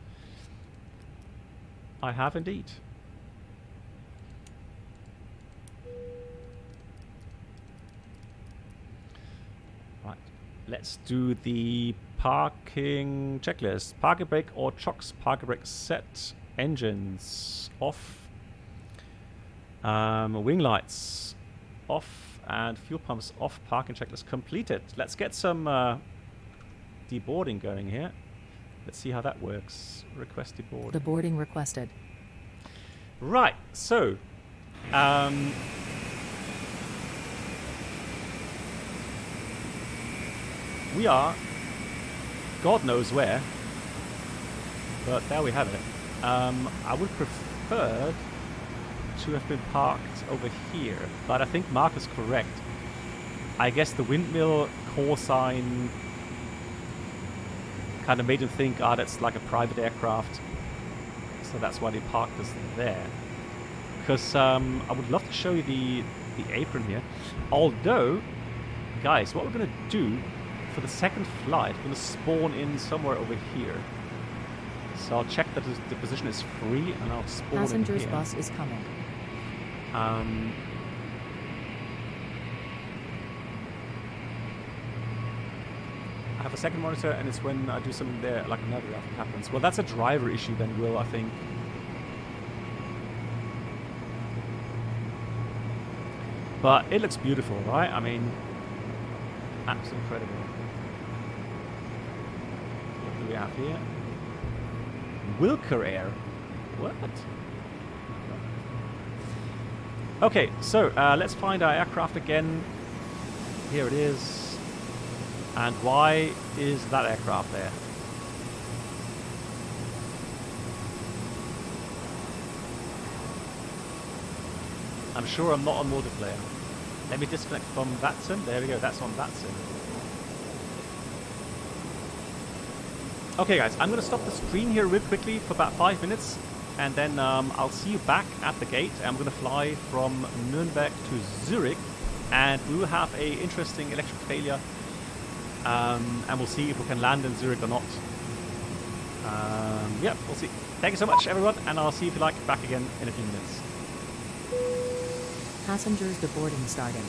Speaker 2: I have indeed. Right. Let's do the parking checklist. Parking brake or chocks. Parking brake set. Engines off. Wing lights off and fuel pumps off. Parking checklist completed. Let's get some deboarding going here. Let's see how that works. Request deboard.
Speaker 5: The boarding requested.
Speaker 2: Right, so we are God knows where, but there we have it. I would prefer to have been parked over here, but I think Mark is correct. I guess the windmill call sign kind of made him think, that's like a private aircraft, so that's why they parked us there. Because I would love to show you the apron here. Although, guys, what we're going to do for the second flight, we're going to spawn in somewhere over here. So I'll check that the position is free, and I'll spawn
Speaker 5: Passenger's
Speaker 2: in here.
Speaker 5: bus is coming.
Speaker 2: have a second monitor, and it's when I do something there, like another traffic happens. Well, that's a driver issue then, Will, I think. But it looks beautiful, right? I mean, absolutely incredible. What do we have here? Wilker Air. What? Okay, so let's find our aircraft again. Here it is. And why is that aircraft there? I'm sure I'm not on multiplayer. Let me disconnect from VATSIM. There we go, that's on VATSIM. Okay guys, I'm going to stop the stream here real quickly for about 5 minutes. And then I'll see you back at the gate. I'm going to fly from Nuremberg to Zurich. And we will have a interesting electric failure. And we'll see if we can land in Zurich or not. Yeah, we'll see. Thank you so much, everyone. And I'll see you, if you like, back again in a few minutes.
Speaker 5: Passengers, the boarding starting.